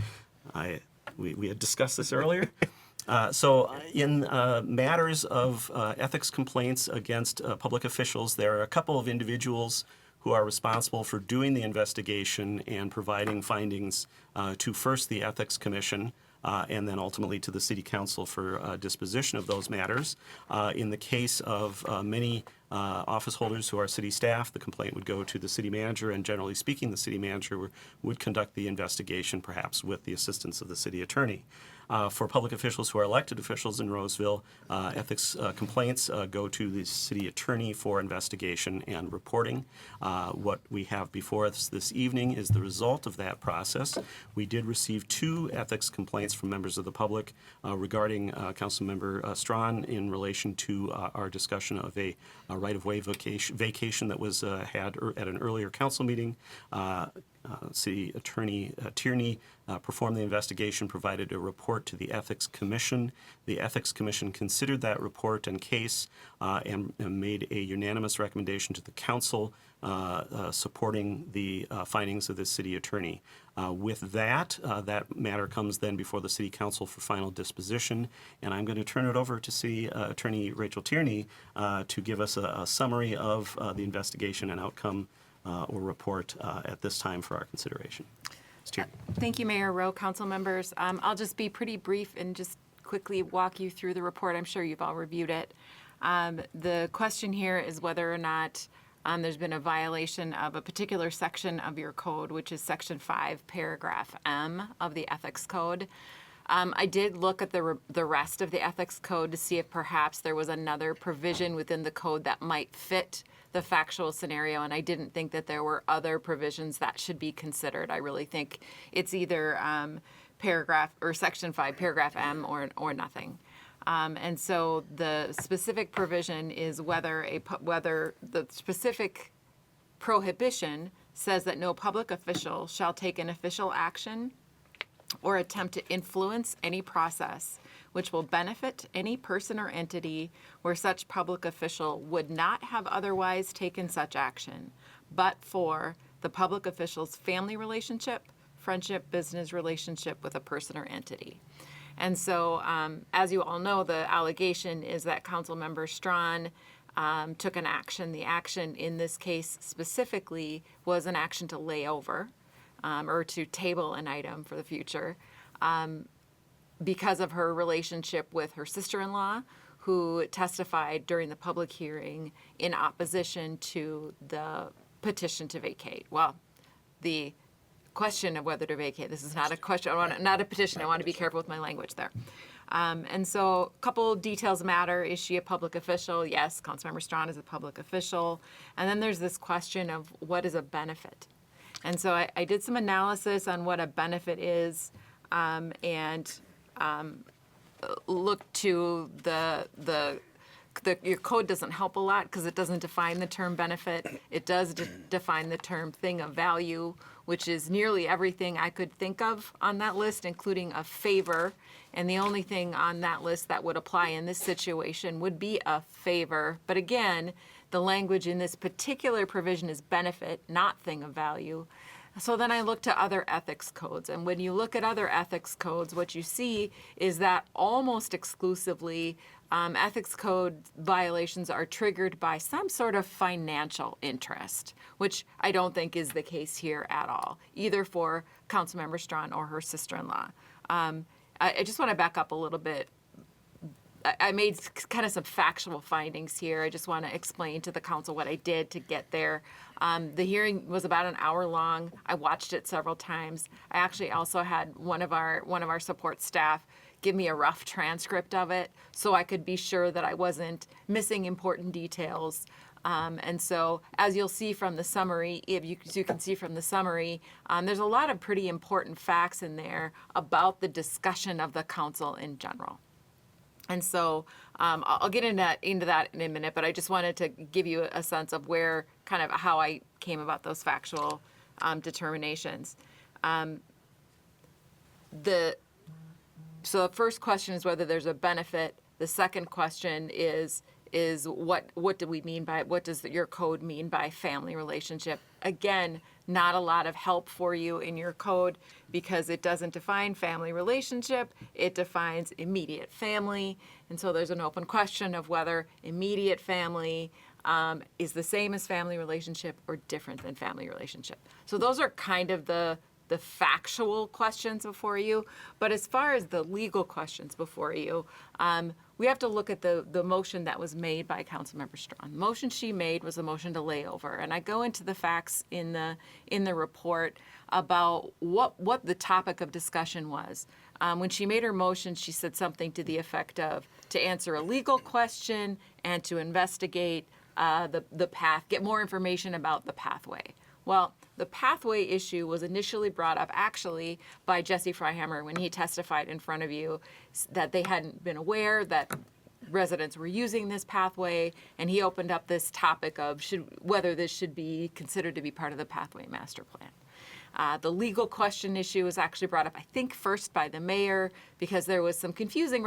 We had discussed this earlier. So in matters of ethics complaints against public officials, there are a couple of individuals who are responsible for doing the investigation and providing findings to first the Ethics Commission, and then ultimately to the City Council for disposition of those matters. In the case of many office holders who are city staff. The complaint would go to the city manager, and generally speaking, the city manager would conduct the investigation, perhaps with the assistance of the city attorney. For public officials who are elected officials in Roseville, ethics complaints go to the city attorney for investigation and reporting. What we have before us this evening is the result of that process. We did receive 2 ethics complaints from members of the public regarding Councilmember Strawn in relation to our discussion of a right-of-way vacation that was had at an earlier council meeting. City Attorney Tierney performed the investigation, provided a report to the Ethics Commission. The Ethics Commission considered that report and case and made a unanimous recommendation to the council supporting the findings of the city attorney. With that, that matter comes then before the city council for final disposition, and I'm going to turn it over to City Attorney Rachel Tierney to give us a summary of the investigation and outcome or report at this time for our consideration. Ms. Tierney. Thank you, Mayor Rowe, council members. I'll just be pretty brief and just quickly walk you through the report. I'm sure you've all reviewed it. The question here is whether or not there's been a violation of a particular section of your code, which is Section 5, Paragraph M of the Ethics Code. I did look at the rest of the Ethics Code to see if perhaps there was another provision within the code that might fit the factual scenario, and I didn't think that there were other provisions that should be considered. I really think it's either Section 5, Paragraph M, or nothing. And so the specific provision is whether the specific prohibition says that no public official shall take an official action or attempt to influence any process which will benefit any person or entity where such public official would not have otherwise taken such action, but for the public official's family relationship, friendship, business relationship with a person or entity. And so, as you all know, the allegation is that Councilmember Strawn took an action. The action in this case specifically was an action to lay over or to table an item for the future because of her relationship with her sister-in-law, who testified during the public hearing in opposition to the petition to vacate. Well, the question of whether to vacate. This is not a question, not a petition. I want to be careful with my language there. And so a couple details matter. Is she a public official? Yes, Councilmember Strawn is a public official. And then there's this question of what is a benefit? And so I did some analysis on what a benefit is and look to your code doesn't help a lot because it doesn't define the term benefit. It does define the term thing of value, which is nearly everything I could think of on that list, including a favor. And the only thing on that list that would apply in this situation would be a favor. But again, the language in this particular provision is benefit, not thing of value. So then I look to other ethics codes. And when you look at other ethics codes, what you see is that almost exclusively ethics code violations are triggered by some sort of financial interest, which I don't think is the case here at all, either for Councilmember Strawn or her sister-in-law. I just want to back up a little bit. I made kind of some factual findings here. I just want to explain to the council what I did to get there. The hearing was about an hour long. I watched it several times. I actually also had one of our support staff give me a rough transcript of it so I could be sure that I wasn't missing important details. And so, as you'll see from the summary, as you can see from the summary, there's a lot of pretty important facts in there about the discussion of the council in general. And so I'll get into that in a minute, but I just wanted to give you a sense of where, kind of how I came about those factual determinations. So the first question is whether there's a benefit. The second question is what do we mean by, what does your code mean by family relationship? Again, not a lot of help for you in your code because it doesn't define family relationship, it defines immediate family. And so there's an open question of whether immediate family is the same as family relationship or different than family relationship. So those are kind of the the factual questions before you. But as far as the legal questions before you, we have to look at the motion that was made by Councilmember Strawn. The motion she made was a motion to lay over, and I go into the facts in the report about what the topic of discussion was. When she made her motion, she said something to the effect of to answer a legal question and to investigate the path, get more information about the pathway. Well, the pathway issue was initially brought up actually by Jesse Freihammer when he testified in front of you that they hadn't been aware that residents were using this pathway, and he opened up this topic of whether this should be considered to be part of the pathway master plan. The legal question issue was actually brought up, I think, first by the mayor because there was some confusing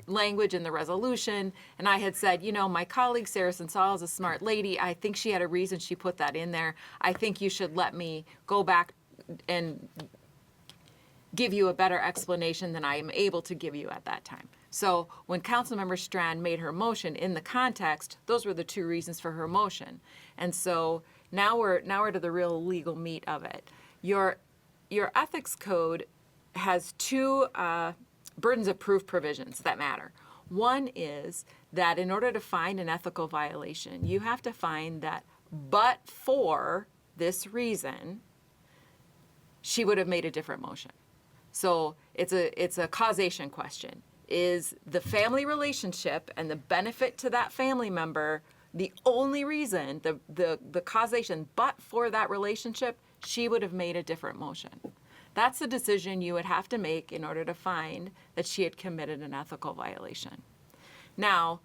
language in the resolution. And I had said, my colleague Sarah Sensal is a smart lady. I think she had a reason she put that in there. I think you should let me go back and give you a better explanation than I am able to give you at that time. So when Councilmember Strand made her motion in the context, those were the two reasons for her motion. And so now we're to the real legal meat of it. Your ethics code has two burdens of proof provisions that matter. One is that in order to find an ethical violation, you have to find that but for this reason, she would have made a different motion. So it's a causation question. Is the family relationship and the benefit to that family member the only reason, the causation, but for that relationship, she would have made a different motion? That's the decision you would have to make in order to find that she had committed an ethical violation. Now,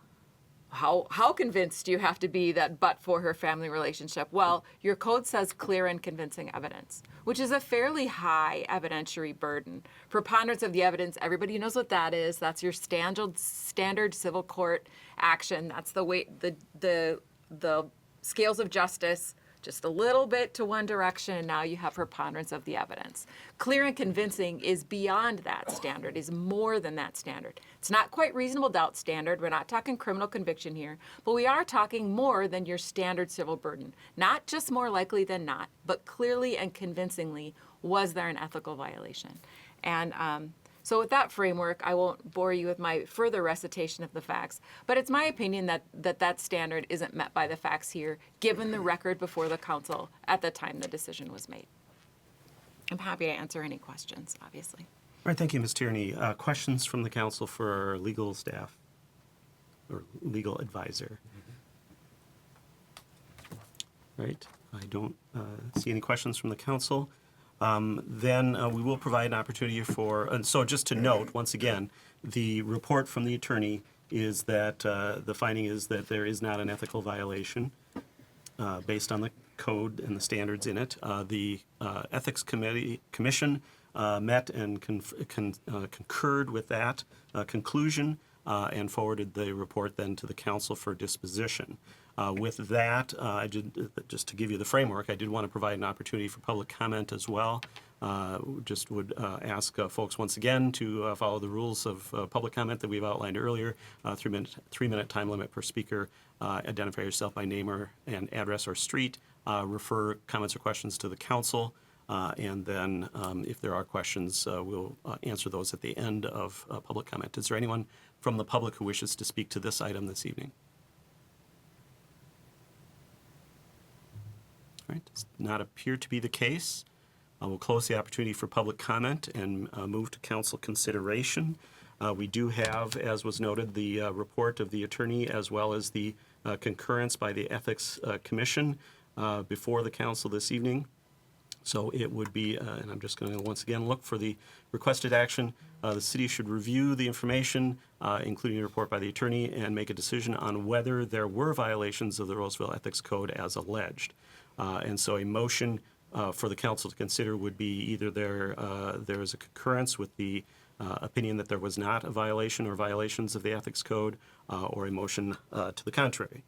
how convinced do you have to be that but for her family relationship? Well, your code says clear and convincing evidence, which is a fairly high evidentiary burden. Preponderance of the evidence, everybody knows what that is. That's your standard civil court action. That's the way the scales of justice, just a little bit to one direction, and now you have preponderance of the evidence. Clear and convincing is beyond that standard, is more than that standard. It's not quite reasonable doubt standard. We're not talking criminal conviction here, but we are talking more than your standard civil burden. Not just more likely than not, but clearly and convincingly, was there an ethical violation? And so with that framework, I won't bore you with my further recitation of the facts, but it's my opinion that standard isn't met by the facts here, given the record before the council at the time the decision was made. I'm happy to answer any questions, obviously. All right, thank you, Ms. Tierney. Questions from the council for our legal staff or legal advisor? All right, I don't see any questions from the council. Then we will provide an opportunity for, and so just to note, once again, the report from the attorney is that the finding is that there is not an ethical violation based on the code and the standards in it. The Ethics Commission met and concurred with that conclusion and forwarded the report then to the council for disposition. With that, just to give you the framework, I did want to provide an opportunity for public comment as well. Just would ask folks once again to follow the rules of public comment that we've outlined earlier. 3-minute time limit per speaker. Identify yourself by name and address or street. Refer comments or questions to the council. And then if there are questions, we'll answer those at the end of public comment. Is there anyone from the public who wishes to speak to this item this evening? All right, does not appear to be the case. We'll close the opportunity for public comment and move to council consideration. We do have, as was noted, the report of the attorney as well as the concurrence by the Ethics Commission before the council this evening. So it would be, and I'm just going to once again look for the requested action. The city should review the information, including a report by the attorney, and make a decision on whether there were violations of the Roseville Ethics Code as alleged. And so a motion for the council to consider would be either there is a concurrence with the opinion that there was not a violation or violations of the Ethics Code, or a motion to the contrary.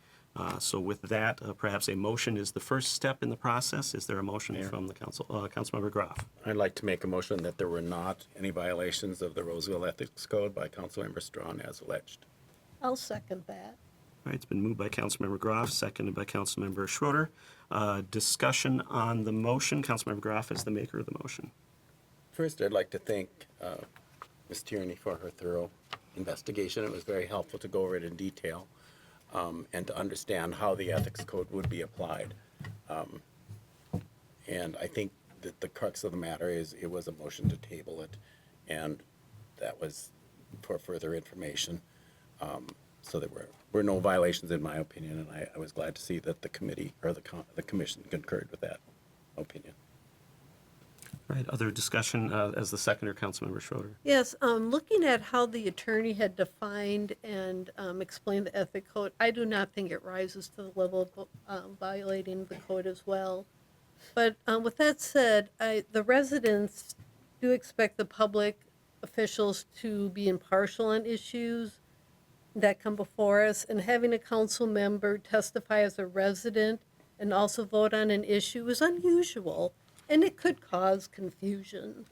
So with that, perhaps a motion is the first step in the process. Is there a motion from the council? Councilmember Groff. I'd like to make a motion that there were not any violations of the Roseville Ethics Code by Councilmember Strawn as alleged. I'll second that. All right, it's been moved by Councilmember Groff, seconded by Councilmember Schroeder. Discussion on the motion. Councilmember Groff is the maker of the motion. First, I'd like to thank Ms. Tierney for her thorough investigation. It was very helpful to go over it in detail and to understand how the ethics code would be applied. And I think that the crux of the matter is it was a motion to table it, and that was for further information. So there were no violations in my opinion, and I was glad to see that the committee or the commission concurred with that opinion. All right, other discussion as the seconder, Councilmember Schroeder. Yes, looking at how the attorney had defined and explained the ethic code, I do not think it rises to the level of violating the code as well. But with that said, the residents do expect the public officials to be impartial on issues that come before us, and having a council member testify as a resident and also vote on an issue is unusual, and it could cause confusion,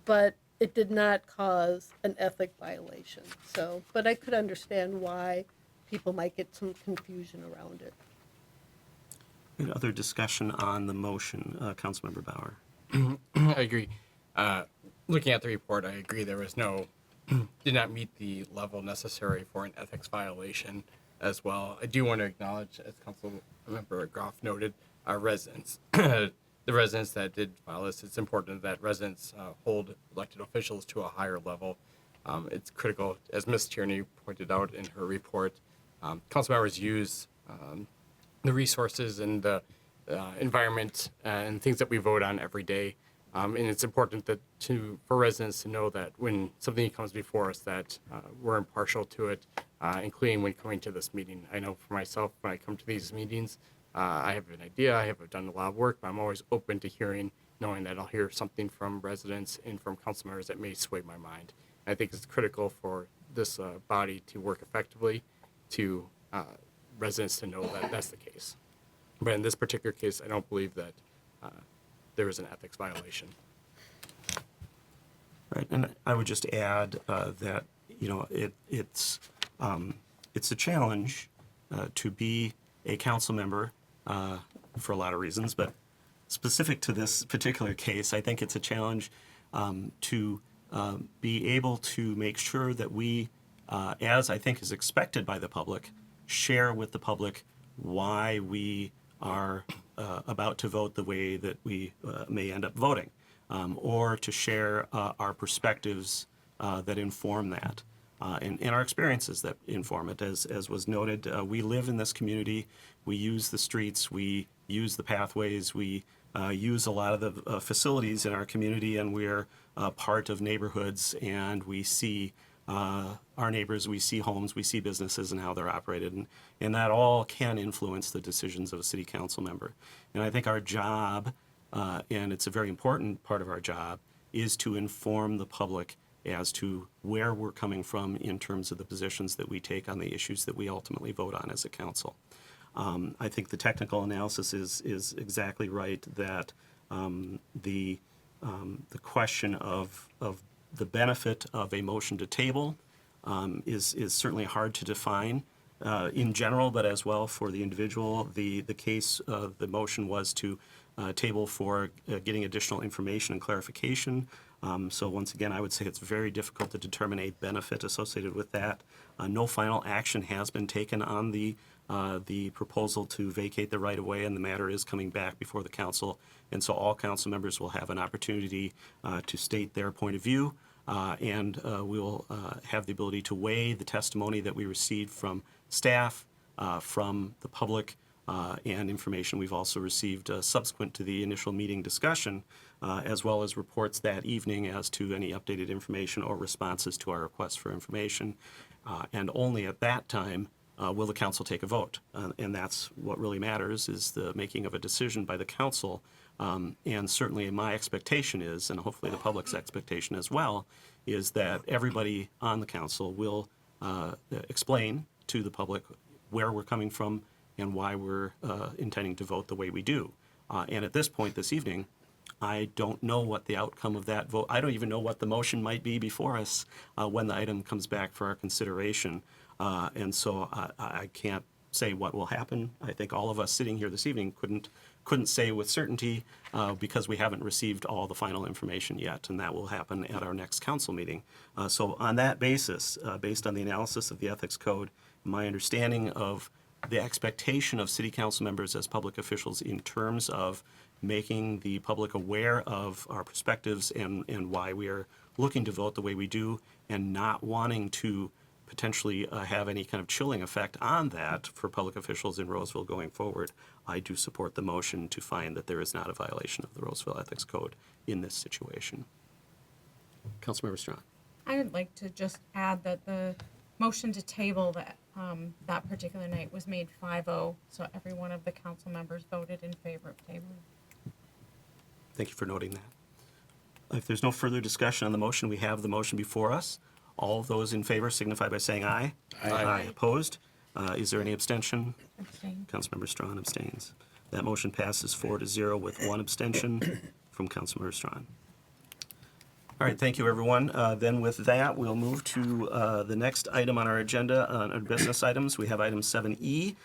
but it did not cause an ethic violation. So, but I could understand why people might get some confusion around it. Any other discussion on the motion, Councilmember Bauer? I agree. Looking at the report, I agree there was did not meet the level necessary for an ethics violation as well. I do want to acknowledge, as Councilmember Groff noted, our residents. The residents that did file this, it's important that residents hold elected officials to a higher level. It's critical, as Ms. Tierney pointed out in her report, council members use the resources and the environment and things that we vote on every day. And it's important that for residents to know that when something comes before us that we're impartial to it, including when coming to this meeting. I know for myself, when I come to these meetings, I have an idea, I have done a lot of work, but I'm always open to hearing, knowing that I'll hear something from residents and from council members that may sway my mind. I think it's critical for this body to work effectively, to residents to know that that's the case. But in this particular case, I don't believe that there is an ethics violation. Right, and I would just add that it's a challenge to be a council member for a lot of reasons, but specific to this particular case, I think it's a challenge to be able to make sure that we, as I think is expected by the public, share with the public why we are about to vote the way that we may end up voting, or to share our perspectives that inform that, and our experiences that inform it. As was noted, we live in this community, we use the streets, we use the pathways, we use a lot of the facilities in our community, and we're part of neighborhoods, and we see our neighbors, we see homes, we see businesses and how they're operated, and that all can influence the decisions of a city council member. And I think our job, and it's a very important part of our job, is to inform the public as to where we're coming from in terms of the positions that we take on the issues that we ultimately vote on as a council. I think the technical analysis is exactly right, that the question of the benefit of a motion to table is certainly hard to define in general, but as well for the individual. The case, the motion was to table for getting additional information and clarification. So once again, I would say it's very difficult to determine a benefit associated with that. No final action has been taken on the proposal to vacate the right-of-way, and the matter is coming back before the council. And so all council members will have an opportunity to state their point of view, and we will have the ability to weigh the testimony that we received from staff, from the public, and information we've also received subsequent to the initial meeting discussion, as well as reports that evening as to any updated information or responses to our requests for information. And only at that time will the council take a vote. And that's what really matters, is the making of a decision by the council. And certainly my expectation is, and hopefully the public's expectation as well, is that everybody on the council will explain to the public where we're coming from and why we're intending to vote the way we do. And at this point this evening, I don't know what the outcome of that vote, I don't even know what the motion might be before us when the item comes back for our consideration. And so I can't say what will happen. I think all of us sitting here this evening couldn't say with certainty because we haven't received all the final information yet, and that will happen at our next council meeting. So on that basis, based on the analysis of the ethics code, my understanding of the expectation of city council members as public officials in terms of making the public aware of our perspectives and why we are looking to vote the way we do, and not wanting to potentially have any kind of chilling effect on that for public officials in Roseville going forward, I do support the motion to find that there is not a violation of the Roseville Ethics Code in this situation. Councilmember Strawn. I would like to just add that the motion to table that that particular night was made 5-0, so every one of the council members voted in favor of tabling. Thank you for noting that. If there's no further discussion on the motion, we have the motion before us. All of those in favor signify by saying aye. Aye. Opposed? Is there any abstention? Abstain. Councilmember Strawn abstains. That motion passes 4-0 with one abstention from Councilmember Strawn. All right, thank you, everyone. Then with that, we'll move to the next item on our agenda, on our business items. We have item 7E,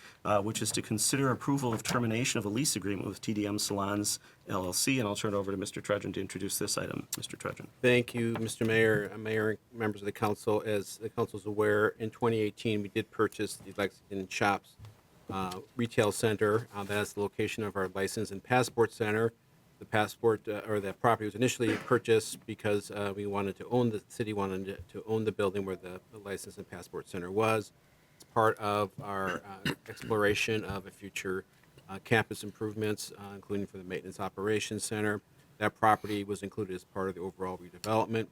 which is to consider approval of termination of a lease agreement with TDM Salons LLC, and I'll turn it over to Mr. Trudgeon to introduce this item. Mr. Trudgeon. Thank you, Mr. Mayor, Mayor, members of the council. As the council is aware, in 2018, we did purchase the Lexington Shops Retail Center. That's the location of our License and Passport Center. The passport or the property was initially purchased because we wanted to own, the city wanted to own the building where the License and Passport Center was. It's part of our exploration of a future campus improvements, including for the Maintenance Operations Center. That property was included as part of the overall redevelopment.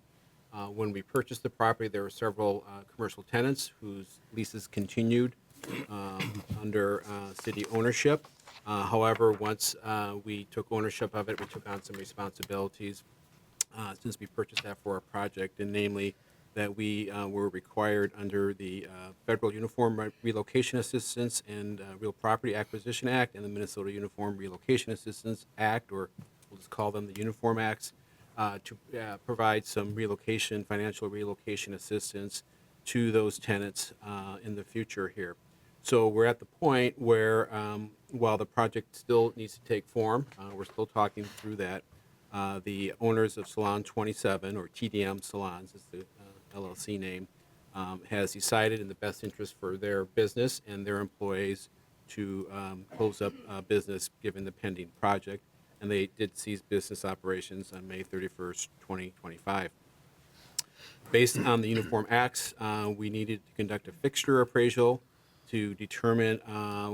When we purchased the property, there were several commercial tenants whose leases continued under city ownership. However, once we took ownership of it, we took on some responsibilities since we purchased that for our project, and namely that we were required under the Federal Uniform Relocation Assistance and Real Property Acquisition Act and the Minnesota Uniform Relocation Assistance Act, or we'll just call them the Uniform Acts, to provide some relocation, financial relocation assistance to those tenants in the future here. So we're at the point where, while the project still needs to take form, we're still talking through that. The owners of Salon 27, or TDM Salons is the LLC name, has decided in the best interest for their business and their employees to close up business given the pending project. And they did cease business operations on May 31st, 2025. Based on the Uniform Acts, we needed to conduct a fixture appraisal to determine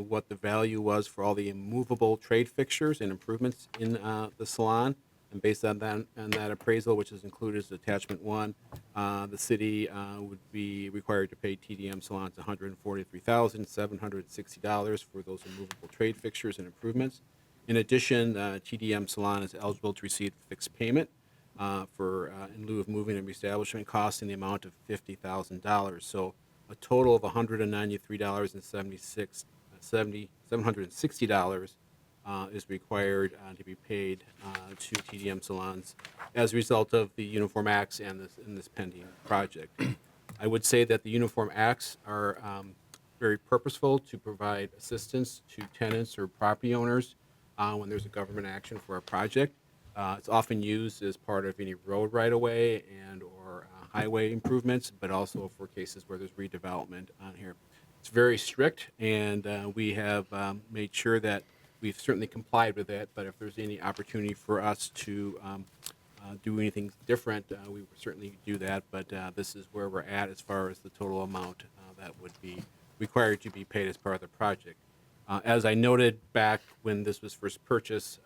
what the value was for all the immovable trade fixtures and improvements in the salon. And based on that appraisal, which is included as attachment 1, the city would be required to pay TDM Salons $143,760 for those immovable trade fixtures and improvements. In addition, TDM Salon is eligible to receive fixed payment for in lieu of moving and reestablishment costs in the amount of $50,000. So a total of $193.760 is required to be paid to TDM Salons as a result of the Uniform Acts and this pending project. I would say that the Uniform Acts are very purposeful to provide assistance to tenants or property owners when there's a government action for a project. It's often used as part of any road right-of-way and or highway improvements, but also for cases where there's redevelopment on here. It's very strict, and we have made sure that we've certainly complied with it, but if there's any opportunity for us to do anything different, we would certainly do that, but this is where we're at as far as the total amount that would be required to be paid as part of the project. As I noted back when this was first purchased,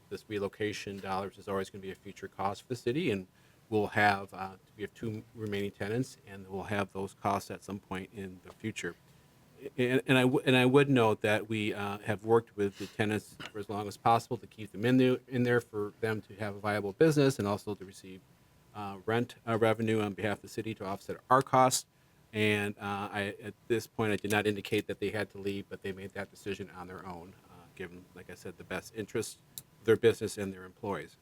this relocation dollars is always going to be a future cost for the city, and we'll have, we have 2 remaining tenants, and we'll have those costs at some point in the future. And I would note that we have worked with the tenants for as long as possible to keep them in there for them to have a viable business and also to receive rent revenue on behalf of the city to offset our costs. And at this point, I did not indicate that they had to leave, but they made that decision on their own, given, like I said, the best interest of their business and their employees.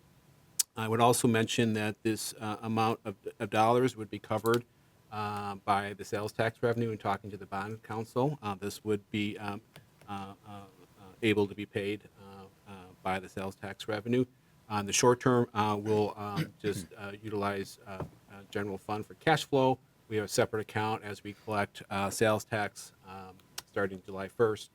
I would also mention that this amount of dollars would be covered by the sales tax revenue and talking to the bond council. This would be able to be paid by the sales tax revenue. On the short term, we'll just utilize general fund for cash flow. We have a separate account as we collect sales tax starting July 1st.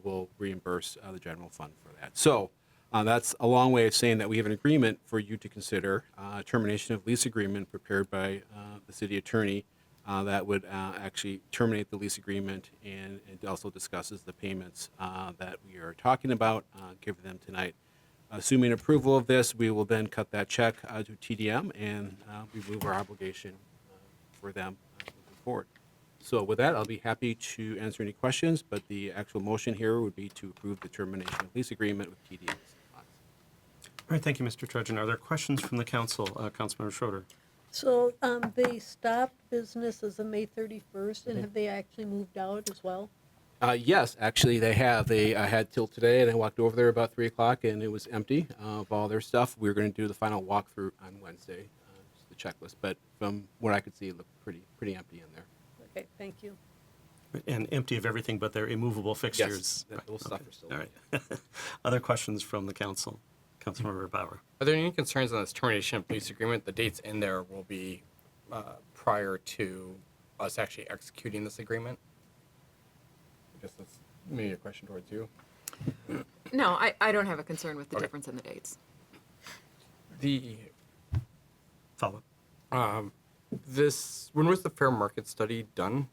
We'll reimburse the general fund for that. So that's a long way of saying that we have an agreement for you to consider, termination of lease agreement prepared by the city attorney that would actually terminate the lease agreement, and it also discusses the payments that we are talking about, giving them tonight. Assuming approval of this, we will then cut that check to TDM and remove our obligation for them moving forward. So with that, I'll be happy to answer any questions, but the actual motion here would be to approve the termination of lease agreement with TDM. All right, thank you, Mr. Trudgeon. Are there questions from the council? Councilmember Schroeder. So they stopped business as of May 31st, and have they actually moved out as well? Yes, actually they have. They had till today, and I walked over there about 3 o'clock, and it was empty of all their stuff. We were going to do the final walkthrough on Wednesday, just the checklist. But from what I could see, it looked pretty empty in there. Okay, thank you. And empty of everything but their immovable fixtures. Yes, those stuff are still All right. Other questions from the council? Councilmember Bauer. Are there any concerns on this termination of lease agreement? The dates in there will be prior to us actually executing this agreement. I guess that's maybe a question towards you. No, I don't have a concern with the difference in the dates. The Follow. when was the fair market study done?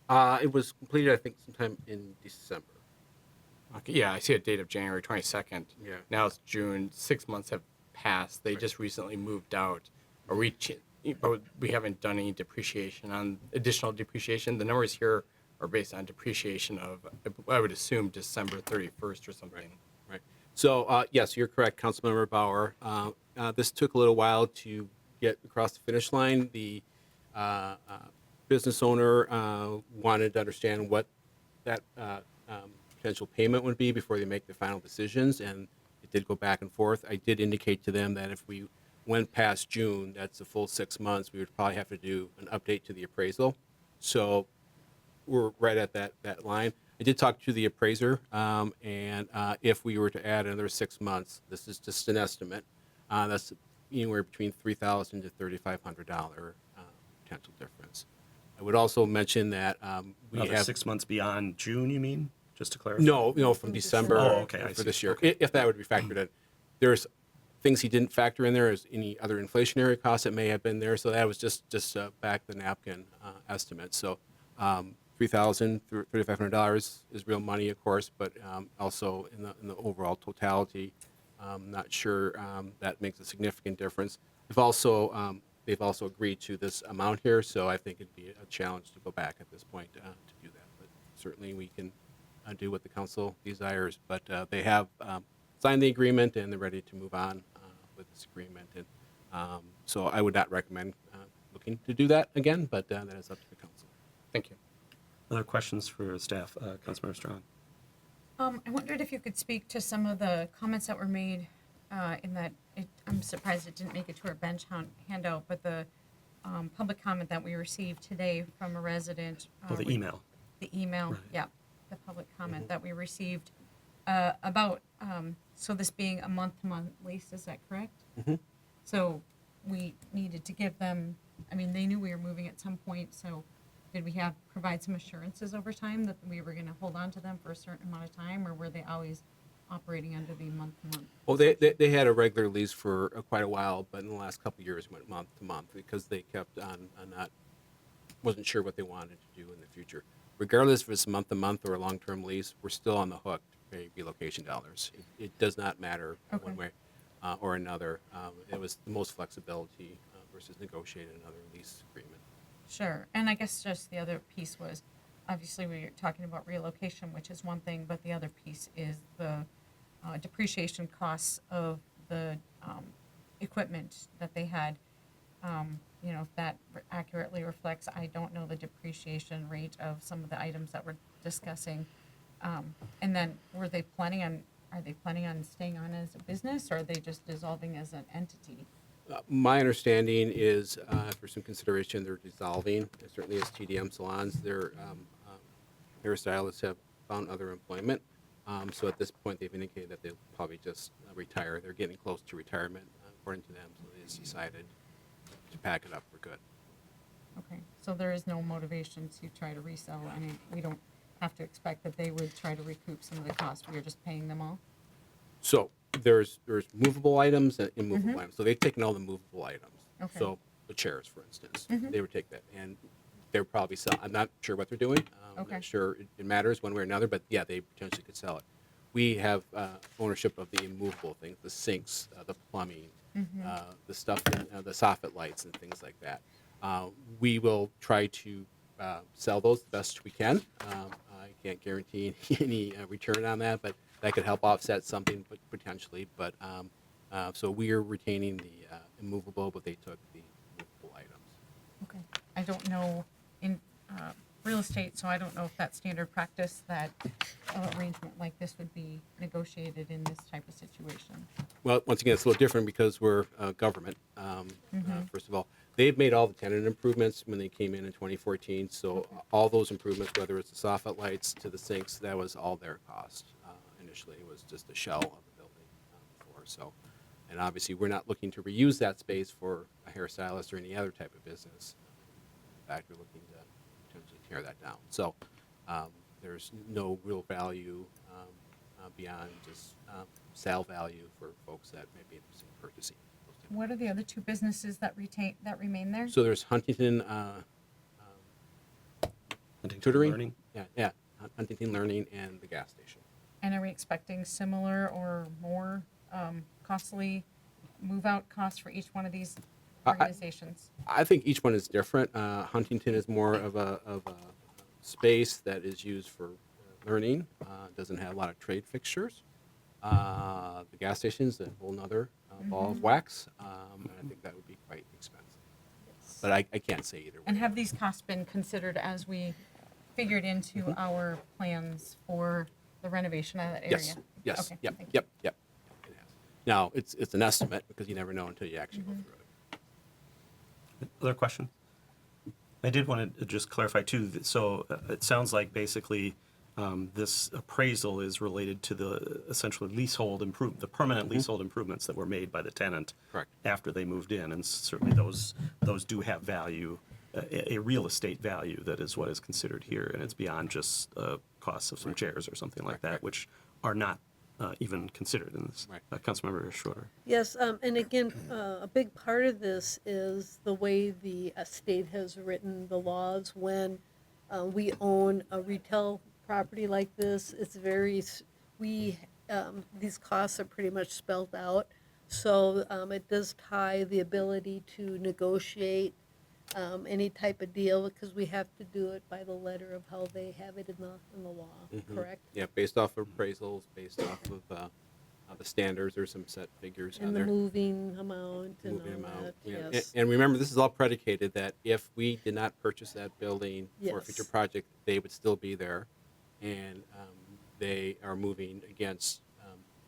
It was completed, I think, sometime in December. Okay, yeah, I see a date of January 22nd. Yeah. Now it's June. 6 months have passed. They just recently moved out. We haven't done any depreciation on additional depreciation. The numbers here are based on depreciation of, I would assume, December 31st or something. Right. So, yes, you're correct, Councilmember Bauer. This took a little while to get across the finish line. The business owner wanted to understand what that potential payment would be before they make the final decisions, and it did go back and forth. I did indicate to them that if we went past June, that's a full 6 months, we would probably have to do an update to the appraisal. So we're right at that line. I did talk to the appraiser, and if we were to add another 6 months, this is just an estimate, that's anywhere between $3,000 to $3,500 potential difference. I would also mention that we Another have 6 months beyond June, you mean? Just to clarify. no, from December Oh, okay, I for see. this year, Okay. if that would be factored in. There's things he didn't factor in there as any other inflationary costs that may have been there, so that was just back the napkin estimate. So $3,000, $3,500 is real money, of course, but also in the overall totality, I'm not sure that makes a significant difference. They've also agreed to this amount here, so I think it'd be a challenge to go back at this point to do that. But certainly we can do what the council desires, but they have signed the agreement and they're ready to move on with this agreement. And so I would not recommend looking to do that again, but that is up to the council. Thank you. Other questions for staff? Councilmember Strawn. I wondered if you could speak to some of the comments that were made in that, I'm surprised it didn't make it to our bench handout, but the public comment that we received today from a resident. The email. The email, Right. yeah, the public comment that we received about, so this being a month-to-month lease, is that correct? Mm-hmm. So we needed to give them, I mean, they knew we were moving at some point, so did we provide some assurances over time that we were gonna hold on to them for a certain amount of time, or were they always operating under the month-to-month? Well, they had a regular lease for quite a while, but in the last couple of years went month to month because they kept on wasn't sure what they wanted to do in the future. Regardless if it's month to month or a long-term lease, we're still on the hook to pay relocation dollars. It does not matter one way or another. It was the most flexibility versus negotiating another lease agreement. Sure, and I guess just the other piece was, obviously we were talking about relocation, which is one thing, but the other piece is the depreciation costs of the equipment that they had. You know, if that accurately reflects, I don't know the depreciation rate of some of the items that we're discussing. And then are they planning on staying on as a business, or are they just dissolving as an entity? My understanding is, after some consideration, they're dissolving. Certainly as TDM salons, their hairstylists have found other employment. So at this point, they've indicated that they'll probably just retire. They're getting close to retirement, according to them, so they just decided to pack it up for good. Okay, so there is no motivation to try to resell any, we don't have to expect that they would try to recoup some of the cost, we are just paying them all? So there's movable items and immovable items. So they've taken all the movable items. Okay. So the chairs, for instance, they would take that, and they're probably sell. I'm not sure what they're doing. I'm Okay. not sure it matters one way or another, but yeah, they potentially could sell it. We have ownership of the immovable things, the sinks, the plumbing, the stuff, the soffit lights, and things like that. We will try to sell those the best we can. I can't guarantee any return on that, but that could help offset something potentially. But so we are retaining the immovable, but they took the movable items. Okay. I don't know in real estate, so I don't know if that's standard practice that arrangement like this would be negotiated in this type of situation. Well, once again, it's a little different because we're government. First of all, they've made all the tenant improvements when they came in 2014. So all those improvements, whether it's the soffit lights to the sinks, that was all their cost. Initially, it was just a shell of the building before. So, and obviously, we're not looking to reuse that space for a hairstylist or any other type of business. In fact, we're looking to potentially tear that down. So there's no real value beyond just sale value for folks that may be interested in purchasing. What are the other two businesses that remain there? So there's Huntington Tutoring. Learning. Yeah, Huntington Learning and the gas station. And are we expecting similar or more costly move-out costs for each one of these organizations? I think each one is different. Huntington is more of a space that is used for learning. Doesn't have a lot of trade fixtures. The gas station is a whole nother ball of wax. And I think that would be quite expensive. But I can't say either way. And have these costs been considered as we figured into our plans for the renovation of that area? Yes. Okay, Yep. thank you. Yep. Yep. It has. Now it's an estimate because you never know until you actually go through it. Other question? I did want to just clarify too, so it sounds like basically this appraisal is related to the essentially leasehold the permanent leasehold improvements that were made by the tenant. Correct. After they moved in, and certainly those do have value, a real estate value that is what is considered here, and it's beyond just costs of some chairs or something like that, which are not even considered in this. Right. Councilmember Schroeder. Yes, and again, a big part of this is the way the state has written the laws. When we own a retail property like this, it's very, these costs are pretty much spelled out. So it does tie the ability to negotiate any type of deal, because we have to do it by the letter of how they have it in the law, correct? Yeah, based off of appraisals, based off of the standards, there's some set figures on And the there. moving amount and Moving all amount, that, yeah. yes. And remember, this is all predicated that if we did not purchase that building for a future Yes. project, they would still be there, and they are moving against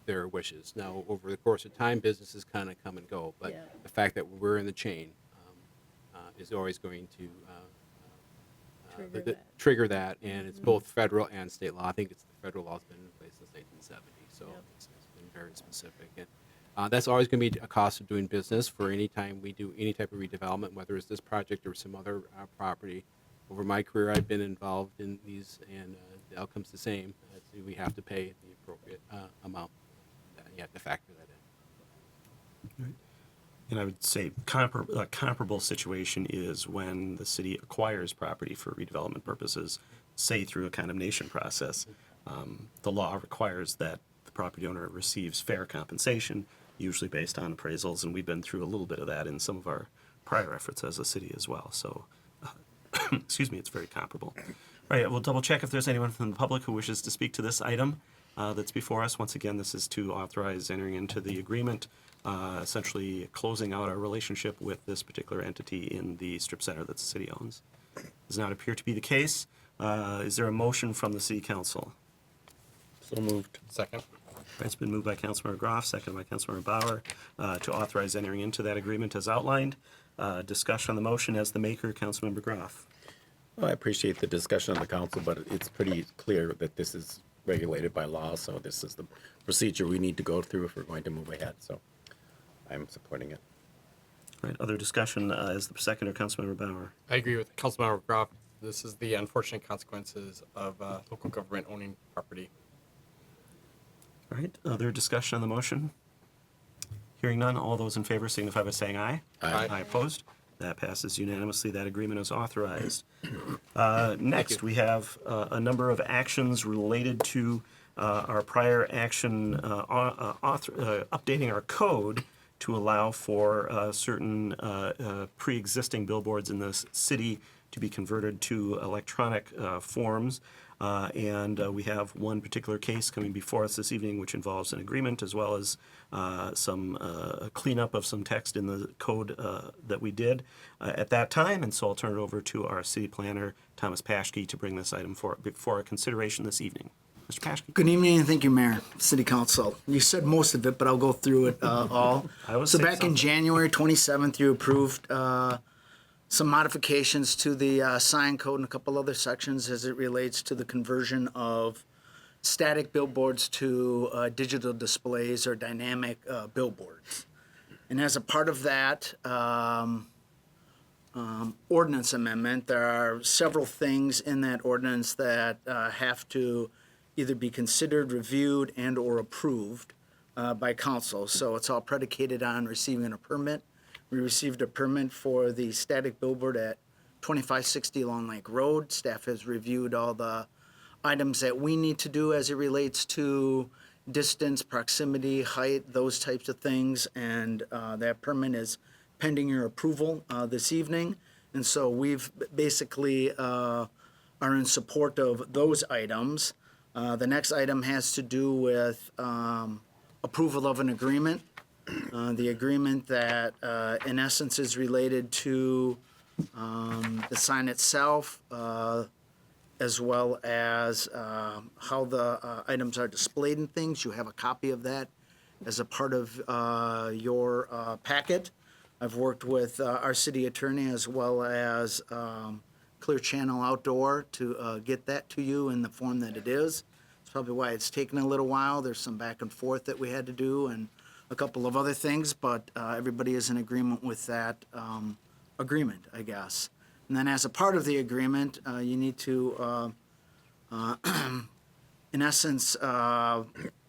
their wishes. Now, over the course of time, businesses kind of come and go, but Yeah. the fact that we're in the chain is always going to trigger that, and it's both federal and state law. I think it's the federal law's been in place since 1970, so Yep. it's been very specific. And that's always going to be a cost of doing business for any time we do any type of redevelopment, whether it's this project or some other property. Over my career, I've been involved in these, and the outcome's the same. We have to pay the appropriate amount. You have to factor that in. And I would say a comparable situation is when the city acquires property for redevelopment purposes, say through a condemnation process. The law requires that the property owner receives fair compensation, usually based on appraisals, and we've been through a little bit of that in some of our prior efforts as a city as well. So, excuse me, it's very comparable. All right, we'll double check if there's anyone from the public who wishes to speak to this item that's before us. Once again, this is to authorize entering into the agreement, essentially closing out our relationship with this particular entity in the strip center that the city owns. Does not appear to be the case. Is there a motion from the city council? So moved. Second. It's been moved by Councilmember Groff, seconded by Councilmember Bauer, to authorize entering into that agreement as outlined. Discussion on the motion as the maker, Councilmember Groff. Well, I appreciate the discussion on the council, but it's pretty clear that this is regulated by law, so this is the procedure we need to go through if we're going to move ahead, so I'm supporting it. All right, other discussion as the seconder, Councilmember Bauer. I agree with Councilmember Groff. This is the unfortunate consequences of local government owning property. All right, other discussion on the motion? Hearing none, all those in favor signify by saying aye. Aye. Aye opposed? That passes unanimously. That agreement is authorized. Next, we have a number of actions related to our prior action updating our code to allow for certain pre-existing billboards in the city to be converted to electronic forms. We have one particular case coming before us this evening, which involves an agreement as well as some cleanup of some text in the code that we did at that time. And so I'll turn it over to our city planner, Thomas Paschke, to bring this item for a consideration this evening. Mr. Paschke. Good evening and thank you, Mayor, City Council. You said most of it, but I'll go through it all. So back in January 27th, you approved some modifications to the sign code and a couple other sections as it relates to the conversion of static billboards to digital displays or dynamic billboards. And as a part of that ordinance amendment, there are several things in that ordinance that have to either be considered, reviewed, and or approved by council. So it's all predicated on receiving a permit. We received a permit for the static billboard at 2560 Long Lake Road. Staff has reviewed all the items that we need to do as it relates to distance, proximity, height, those types of things. And that permit is pending your approval this evening. And so we've basically are in support of those items. The next item has to do with approval of an agreement. The agreement that, in essence, is related to the sign itself, as well as how the items are displayed and things. You have a copy of that as a part of your packet. I've worked with our city attorney as well as Clear Channel Outdoor to get that to you in the form that it is. It's probably why it's taken a little while. There's some back and forth that we had to do and a couple of other things, but everybody is in agreement with that agreement, I guess. And then as a part of the agreement, you need to, in essence,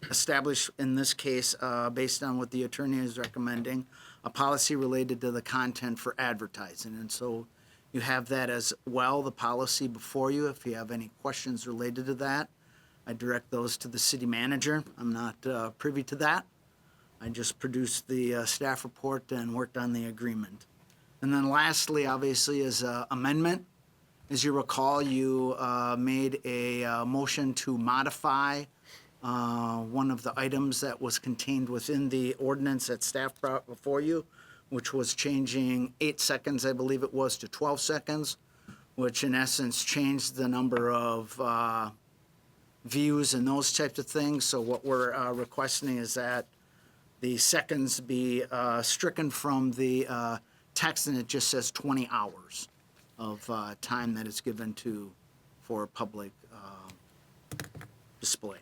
establish, in this case, based on what the attorney is recommending, a policy related to the content for advertising. And so you have that as well, the policy before you. If you have any questions related to that, I direct those to the city manager. I'm not privy to that. I just produced the staff report and worked on the agreement. And then lastly, obviously, is amendment. As you recall, you made a motion to modify one of the items that was contained within the ordinance that staff brought before you, which was changing 8 seconds, I believe it was, to 12 seconds, which in essence changed the number of views and those types of things. So what we're requesting is that the seconds be stricken from the text, and it just says 20 hours of time that is given for public display.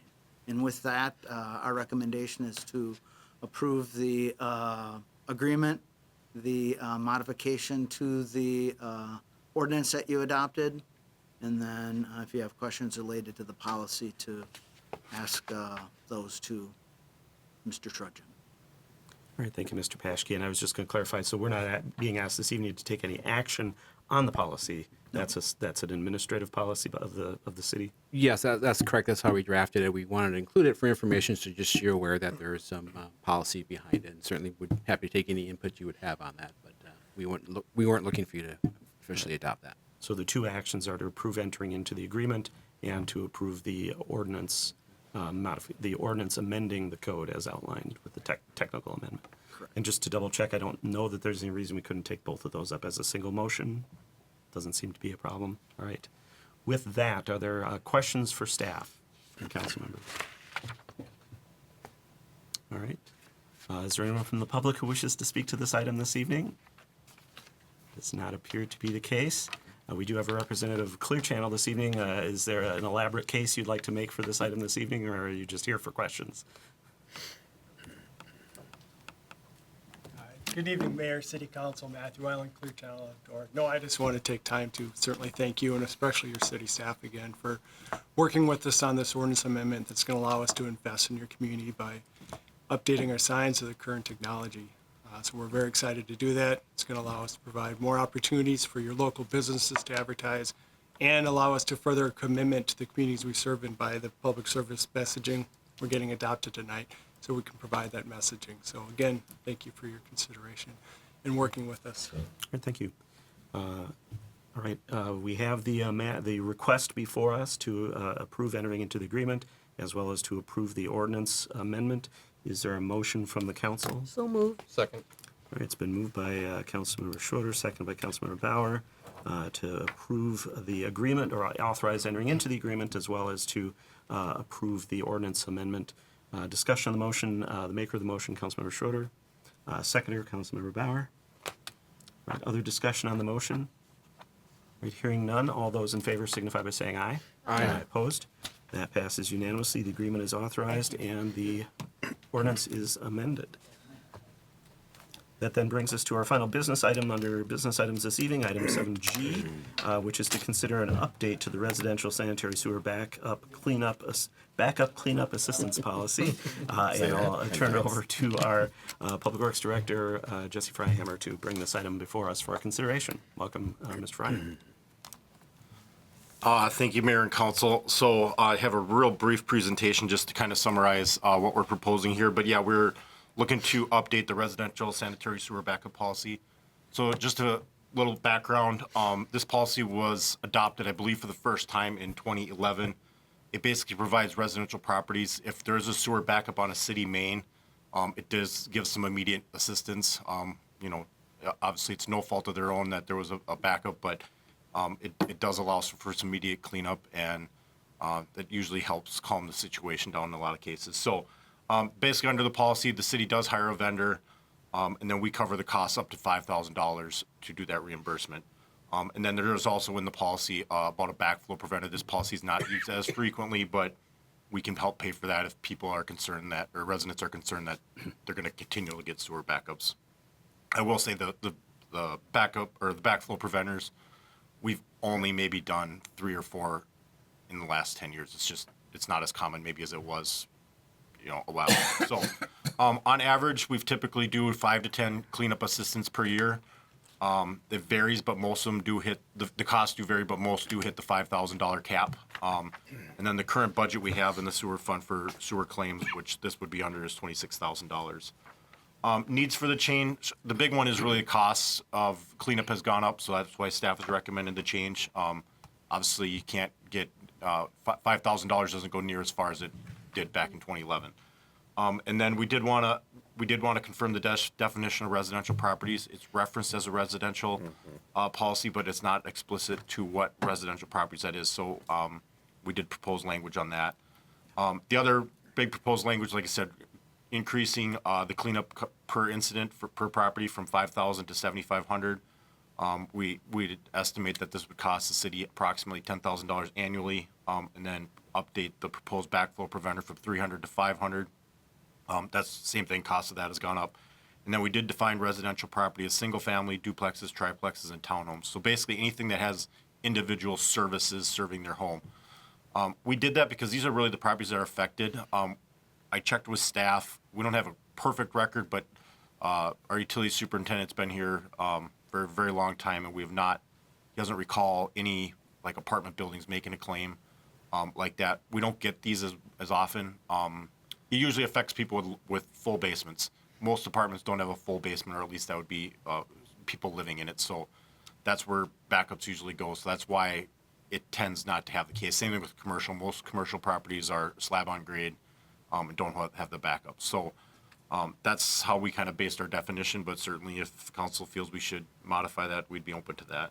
And with that, our recommendation is to approve the agreement, the modification to the ordinance that you adopted, and then if you have questions related to the policy, to ask those to Mr. Trudgeon. All right, thank you, Mr. Paschke. And I was just going to clarify, so we're not being asked this evening to take any action on the policy. That's an administrative policy of the city. Yes, that's correct. That's how we drafted it. We wanted to include it for information, so just so you're aware that there is some policy behind it. And certainly would happy to take any input you would have on that, but we weren't looking for you to officially adopt that. So the two actions are to approve entering into the agreement and to approve the ordinance, the ordinance amending the code as outlined with the technical amendment. Correct. And just to double check, I don't know that there's any reason we couldn't take both of those up as a single motion. Doesn't seem to be a problem. All right. With that, are there questions for staff and council members? Is there anyone from the public who wishes to speak to this item this evening? Does not appear to be the case. We do have a representative of Clear Channel this evening. Is there an elaborate case you'd like to make for this item this evening, or are you just here for questions? Good evening, Mayor, City Council, Matthew Island, Clear Channel Outdoor. No, I just want to take time to certainly thank you and especially your city staff again for working with us on this ordinance amendment that's going to allow us to invest in your community by updating our signs to the current technology. So we're very excited to do that. It's going to allow us to provide more opportunities for your local businesses to advertise and allow us to further a commitment to the communities we serve in by the public service messaging we're getting adopted tonight, so we can provide that messaging. So again, thank you for your consideration in working with us. All right, thank you. All right, we have the request before us to approve entering into the agreement as well as to approve the ordinance amendment. Is there a motion from the council? So moved. Second. All right, it's been moved by Councilmember Schroeder, seconded by Councilmember Bauer, to approve the agreement or authorize entering into the agreement as well as to approve the ordinance amendment. Discussion on the motion, the maker of the motion, Councilmember Schroeder, seconder, Councilmember Bauer. All right, other discussion on the motion? All right, hearing none, all those in favor signify by saying aye. Aye. Opposed? That passes unanimously. The agreement is authorized and the ordinance is amended. That then brings us to our final business item under business items this evening, item 7G, which is to consider an update to the residential sanitary sewer backup cleanup assistance policy. And I'll turn it over to our Public Works Director, Jesse Freihammer, to bring this item before us for our consideration. Welcome, Mr. Freihammer. Thank you, Mayor and Council. So I have a real brief presentation just to kind of summarize what we're proposing here. But yeah, we're looking to update the residential sanitary sewer backup policy. So just a little background, this policy was adopted, I believe, for the first time in 2011. It basically provides residential properties, if there is a sewer backup on a city main, it does give some immediate assistance. Obviously it's no fault of their own that there was a backup, but it does allow for some immediate cleanup, and that usually helps calm the situation down in a lot of cases. So basically under the policy, the city does hire a vendor, and then we cover the costs up to $5,000 to do that reimbursement. And then there is also in the policy about a backflow preventer. This policy is not used as frequently, but we can help pay for that if people are concerned that, or residents are concerned that they're going to continually get sewer backups. I will say the backup or the backflow preventers, we've only maybe done 3 or 4 in the last 10 years. It's not as common maybe as it was, a while ago. So on average, we've typically do 5 to 10 cleanup assistants per year. It varies, but most of them do hit, the costs do vary, but most do hit the $5,000 cap. And then the current budget we have in the sewer fund for sewer claims, which this would be under, is $26,000. Needs for the change, the big one is really the costs of cleanup has gone up, so that's why staff has recommended the change. Obviously, you can't get, $5,000 doesn't go near as far as it did back in 2011. And then we did want to confirm the definition of residential properties. It's referenced as a residential policy, but it's not explicit to what residential properties that is. So we did propose language on that. The other big proposed language, like I said, increasing the cleanup per incident per property from 5,000 to 7,500. We estimate that this would cost the city approximately $10,000 annually, and then update the proposed backflow preventer from 300 to 500. That's the same thing, cost of that has gone up. And then we did define residential property as single family, duplexes, triplexes, and townhomes. So basically anything that has individual services serving their home. We did that because these are really the properties that are affected. I checked with staff. We don't have a perfect record, but our utility superintendent's been here for a very long time, and we have not, he doesn't recall any like apartment buildings making a claim like that. We don't get these as often. It usually affects people with full basements. Most apartments don't have a full basement, or at least that would be people living in it. So that's where backups usually go. So that's why it tends not to have the case. Same thing with commercial. Most commercial properties are slab on grade and don't have the backup. So that's how we kind of based our definition, but certainly if council feels we should modify that, we'd be open to that.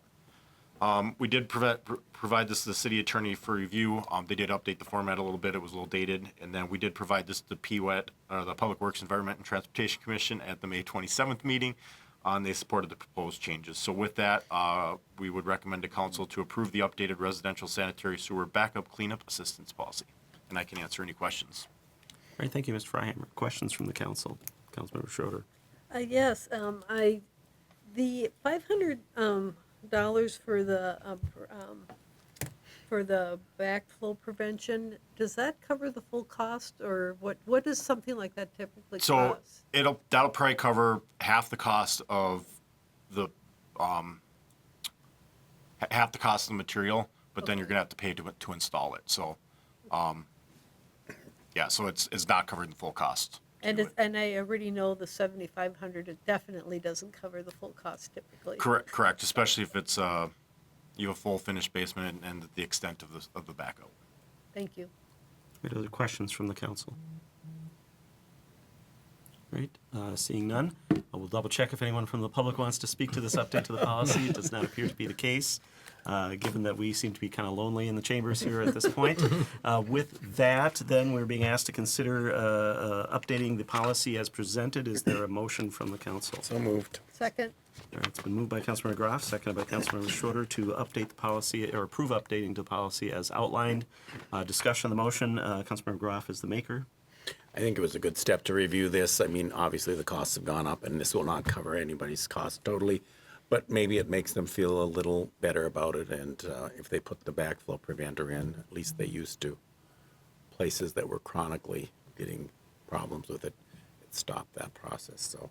We did provide this to the city attorney for review. They did update the format a little bit. It was a little dated. And then we did provide this to PWET, the Public Works, Environment, and Transportation Commission at the May 27th meeting. And they supported the proposed changes. So with that, we would recommend to council to approve the updated residential sanitary sewer backup cleanup assistance policy. And I can answer any questions. All right, thank you, Mr. Fryhammer. Questions from the council? Councilmember Schroeder. Yes, the $500 for the backflow prevention, does that cover the full cost, or what does something like that typically So cost? that'll probably cover half the cost of the material, but then you're gonna have to pay to install it. So, yeah, so it's not covering the full cost. And I already know the 7,500, it definitely doesn't cover the full cost typically. Correct, especially if it's you have a full finished basement and the extent of the backup. Thank you. Any other questions from the council? Right, seeing none, I will double check if anyone from the public wants to speak to this update to the policy. It does not appear to be the case, given that we seem to be kind of lonely in the chambers here at this point. With that, then we're being asked to consider updating the policy as presented. Is there a motion from the council? So moved. Second. All right, it's been moved by Councilmember Groff, seconded by Councilmember Schroeder to update the policy or approve updating the policy as outlined. Discussion on the motion. Councilmember Groff is the maker. I think it was a good step to review this. I mean, obviously the costs have gone up and this will not cover anybody's cost totally, but maybe it makes them feel a little better about it. And if they put the backflow preventer in, at least they used to, places that were chronically getting problems with it, it stopped that process. So,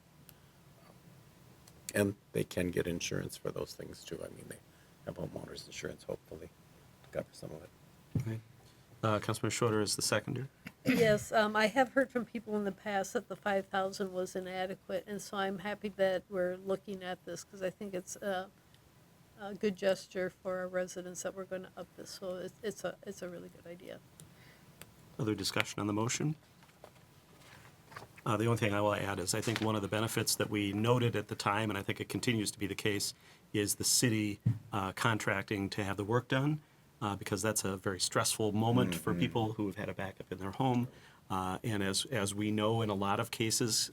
and they can get insurance for those things too. I mean, they have homeowners insurance, hopefully, to cover some of it. Okay. Councilmember Schroeder is the seconder. Yes, I have heard from people in the past that the 5,000 was inadequate, and so I'm happy that we're looking at this because I think it's a good gesture for our residents that we're going to up this. So it's a really good idea. Other discussion on the motion? The only thing I will add is I think one of the benefits that we noted at the time, and I think it continues to be the case, is the city contracting to have the work done. Because that's a very stressful moment for people who have had a backup in their home. And as we know, in a lot of cases,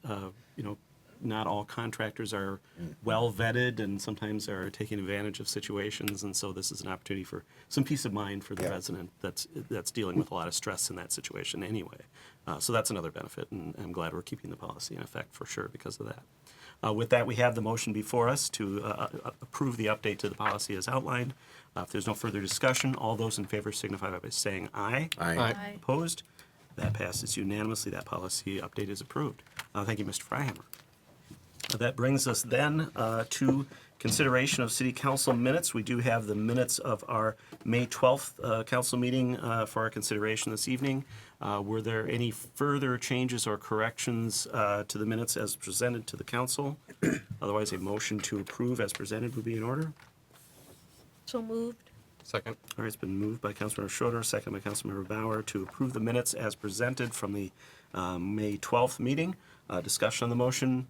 not all contractors are well vetted and sometimes are taking advantage of situations. And so this is an opportunity for some peace of mind for the resident that's dealing with a lot of stress in that situation anyway. So that's another benefit, and I'm glad we're keeping the policy in effect for sure because of that. With that, we have the motion before us to approve the update to the policy as outlined. If there's no further discussion, all those in favor signify by saying aye. Aye. Opposed? That passes unanimously. That policy update is approved. Thank you, Mr. Fryhammer. That brings us then to consideration of city council minutes. We do have the minutes of our May 12th council meeting for our consideration this evening. Were there any further changes or corrections to the minutes as presented to the council? Otherwise, a motion to approve as presented would be in order. So moved. Second. All right, it's been moved by Councilmember Schroeder, second by Councilmember Bauer to approve the minutes as presented from the May 12th meeting. Discussion on the motion.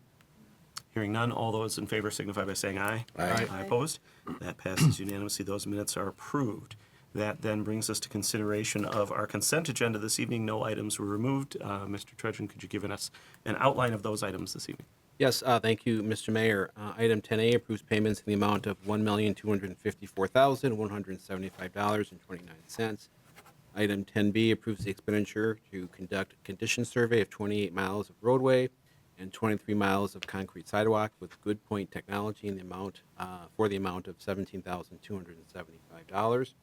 Hearing none, all those in favor signify by saying aye. Aye. Aye opposed. That passes unanimously. Those minutes are approved. That then brings us to consideration of our consent agenda this evening. No items were removed. Mr. Trudgeon, could you give us an outline of those items this evening? Yes, thank you, Mr. Mayor. Item 10A approves payments in the amount of $1,254,175.29. Item 10B approves the expenditure to conduct a condition survey of 28 miles of roadway and 23 miles of concrete sidewalk with Good Point Technology in the amount for the amount of $17,275.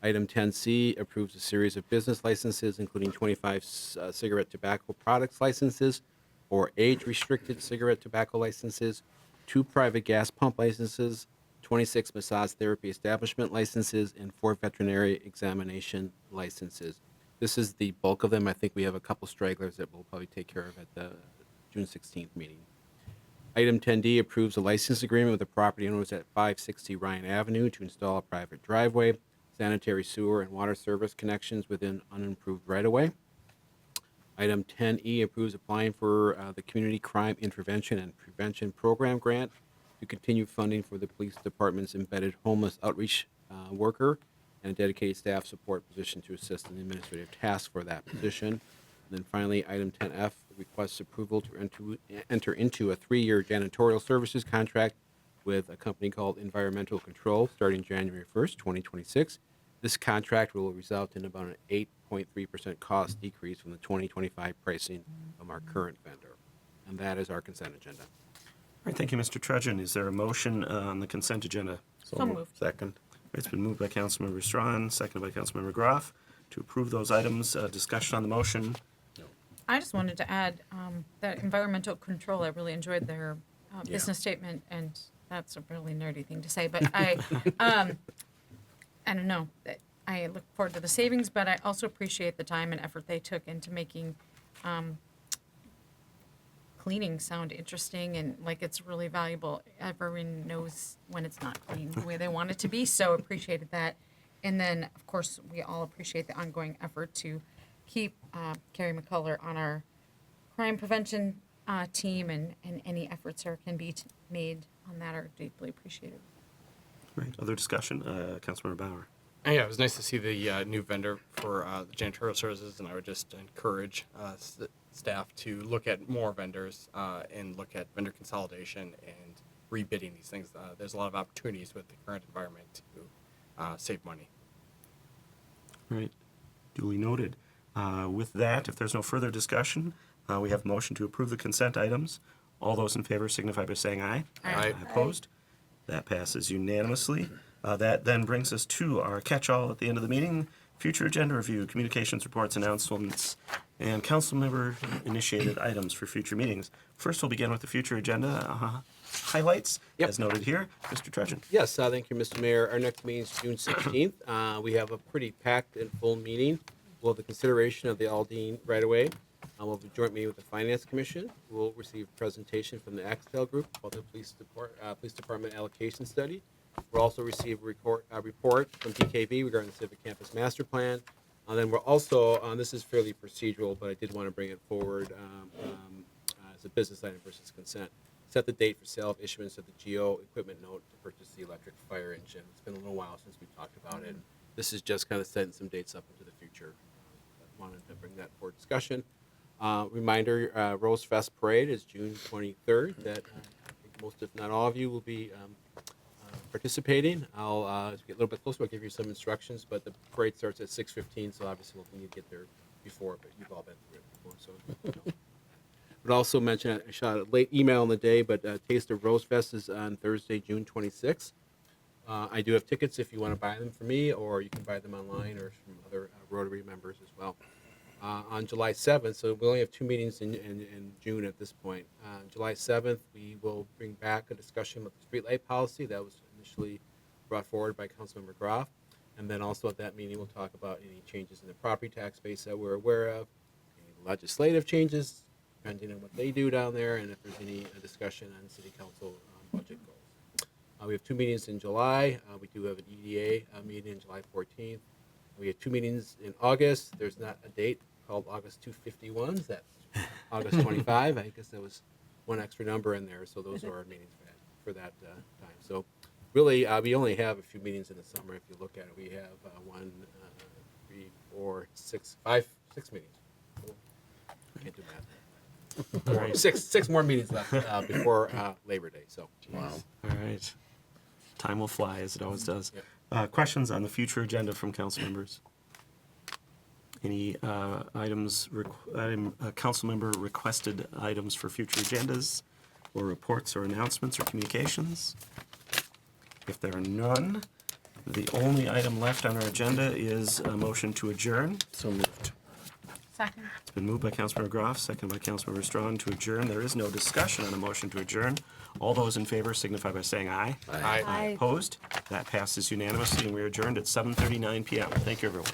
Item 10C approves a series of business licenses, including 25 cigarette tobacco products licenses or age-restricted cigarette tobacco licenses, 2 private gas pump licenses, 26 massage therapy establishment licenses, and 4 veterinary examination licenses. This is the bulk of them. I think we have a couple stragglers that we'll probably take care of at the June 16th meeting. Item 10D approves a license agreement with the property owners at 560 Ryan Avenue to install a private driveway, sanitary sewer, and water service connections within unimproved right-of-way. Item 10E approves applying for the Community Crime Intervention and Prevention Program Grant to continue funding for the police department's embedded homeless outreach worker and a dedicated staff support position to assist in the administrative task for that position. And then finally, item 10F requests approval to enter into a 3-year janitorial services contract with a company called Environmental Control starting January 1st, 2026. This contract will result in about an 8.3% cost decrease from the 2025 pricing from our current vendor. And that is our consent agenda. All right, thank you, Mr. Trudgeon. Is there a motion on the consent agenda? So moved. Second. It's been moved by Councilmember Strawn, seconded by Councilmember Groff to approve those items. Discussion on the motion. I just wanted to add that environmental control, I really enjoyed their business statement, and that's a really nerdy thing to say, but I don't know. I look forward to the savings, but I also appreciate the time and effort they took into making cleaning sound interesting and like it's really valuable. Everyone knows when it's not clean the way they want it to be, so appreciated that. And then, of course, we all appreciate the ongoing effort to keep Carrie McCullough on our crime prevention team, and any efforts there can be made on that are deeply appreciated. Right. Other discussion? Councilmember Bauer. Yeah, it was nice to see the new vendor for the janitorial services, and I would just encourage staff to look at more vendors and look at vendor consolidation and rebidding these things. There's a lot of opportunities with the current environment to save money. Right. Duly noted. With that, if there's no further discussion, we have a motion to approve the consent items. All those in favor signify by saying aye. Aye. Opposed? That passes unanimously. That then brings us to our catch-all at the end of the meeting, future agenda review, communications reports, announcements, and council member initiated items for future meetings. First, we'll begin with the future agenda highlights, as noted here. Mr. Trudgeon. Yes, thank you, Mr. Mayor. Our next meeting is June 16th. We have a pretty packed and full meeting. We'll have the consideration of the Aldine right-of-way. We'll have a joint meeting with the Finance Commission. We'll receive a presentation from the Axtel Group about the police department allocation study. We'll also receive a report from PKV regarding the Civic Campus Master Plan. And then we're also, this is fairly procedural, but I did want to bring it forward as a business item versus consent. Set the date for sale of issuance of the GEO equipment note to purchase the electric fire engine. It's been a little while since we talked about it. This is just kind of setting some dates up into the future. I wanted to bring that for discussion. Reminder, Rose Fest Parade is June 23rd. That I think most, if not all of you, will be participating. I'll as we get a little bit closer, I'll give you some instructions, but the parade starts at 6:15, so obviously we'll need to get there before, but you've all been through it before, so you know. But also mention, I shot a late email in the day, but Taste of Rose Fest is on Thursday, June 26th. I do have tickets if you want to buy them from me, or you can buy them online or from other Rotary members as well. On July 7th, so we only have 2 meetings in June at this point. July 7th, we will bring back a discussion with the streetlight policy that was initially brought forward by Councilmember Groff. And then also at that meeting, we'll talk about any changes in the property tax base that we're aware of, any legislative changes, depending on what they do down there, and if there's any discussion on city council budget goals. We have 2 meetings in July. We do have an EDA meeting on July 14th. We have 2 meetings in August. There's not a date called August 251s. That's August 25. I guess there was one extra number in there, so those are our meetings for that time. So really, we only have a few meetings in the summer. If you look at it, we have 1, 3, 4, 6, 5, 6 meetings. I can't do math. Right. Six more meetings left before Labor Day. So Wow. All right. Time will fly, as it always does. Yep. Questions on the future agenda from council members? Any council member requested items for future agendas, or reports, or announcements, or communications? If there are none, the only item left on our agenda is a motion to adjourn. So moved. Second. It's been moved by Councilmember Groff, seconded by Councilmember Strawn to adjourn. There is no discussion on a motion to adjourn. All those in favor signify by saying aye. Aye. Aye. Opposed? That passes unanimously, and we are adjourned at 7:39 p.m. Thank you, everyone.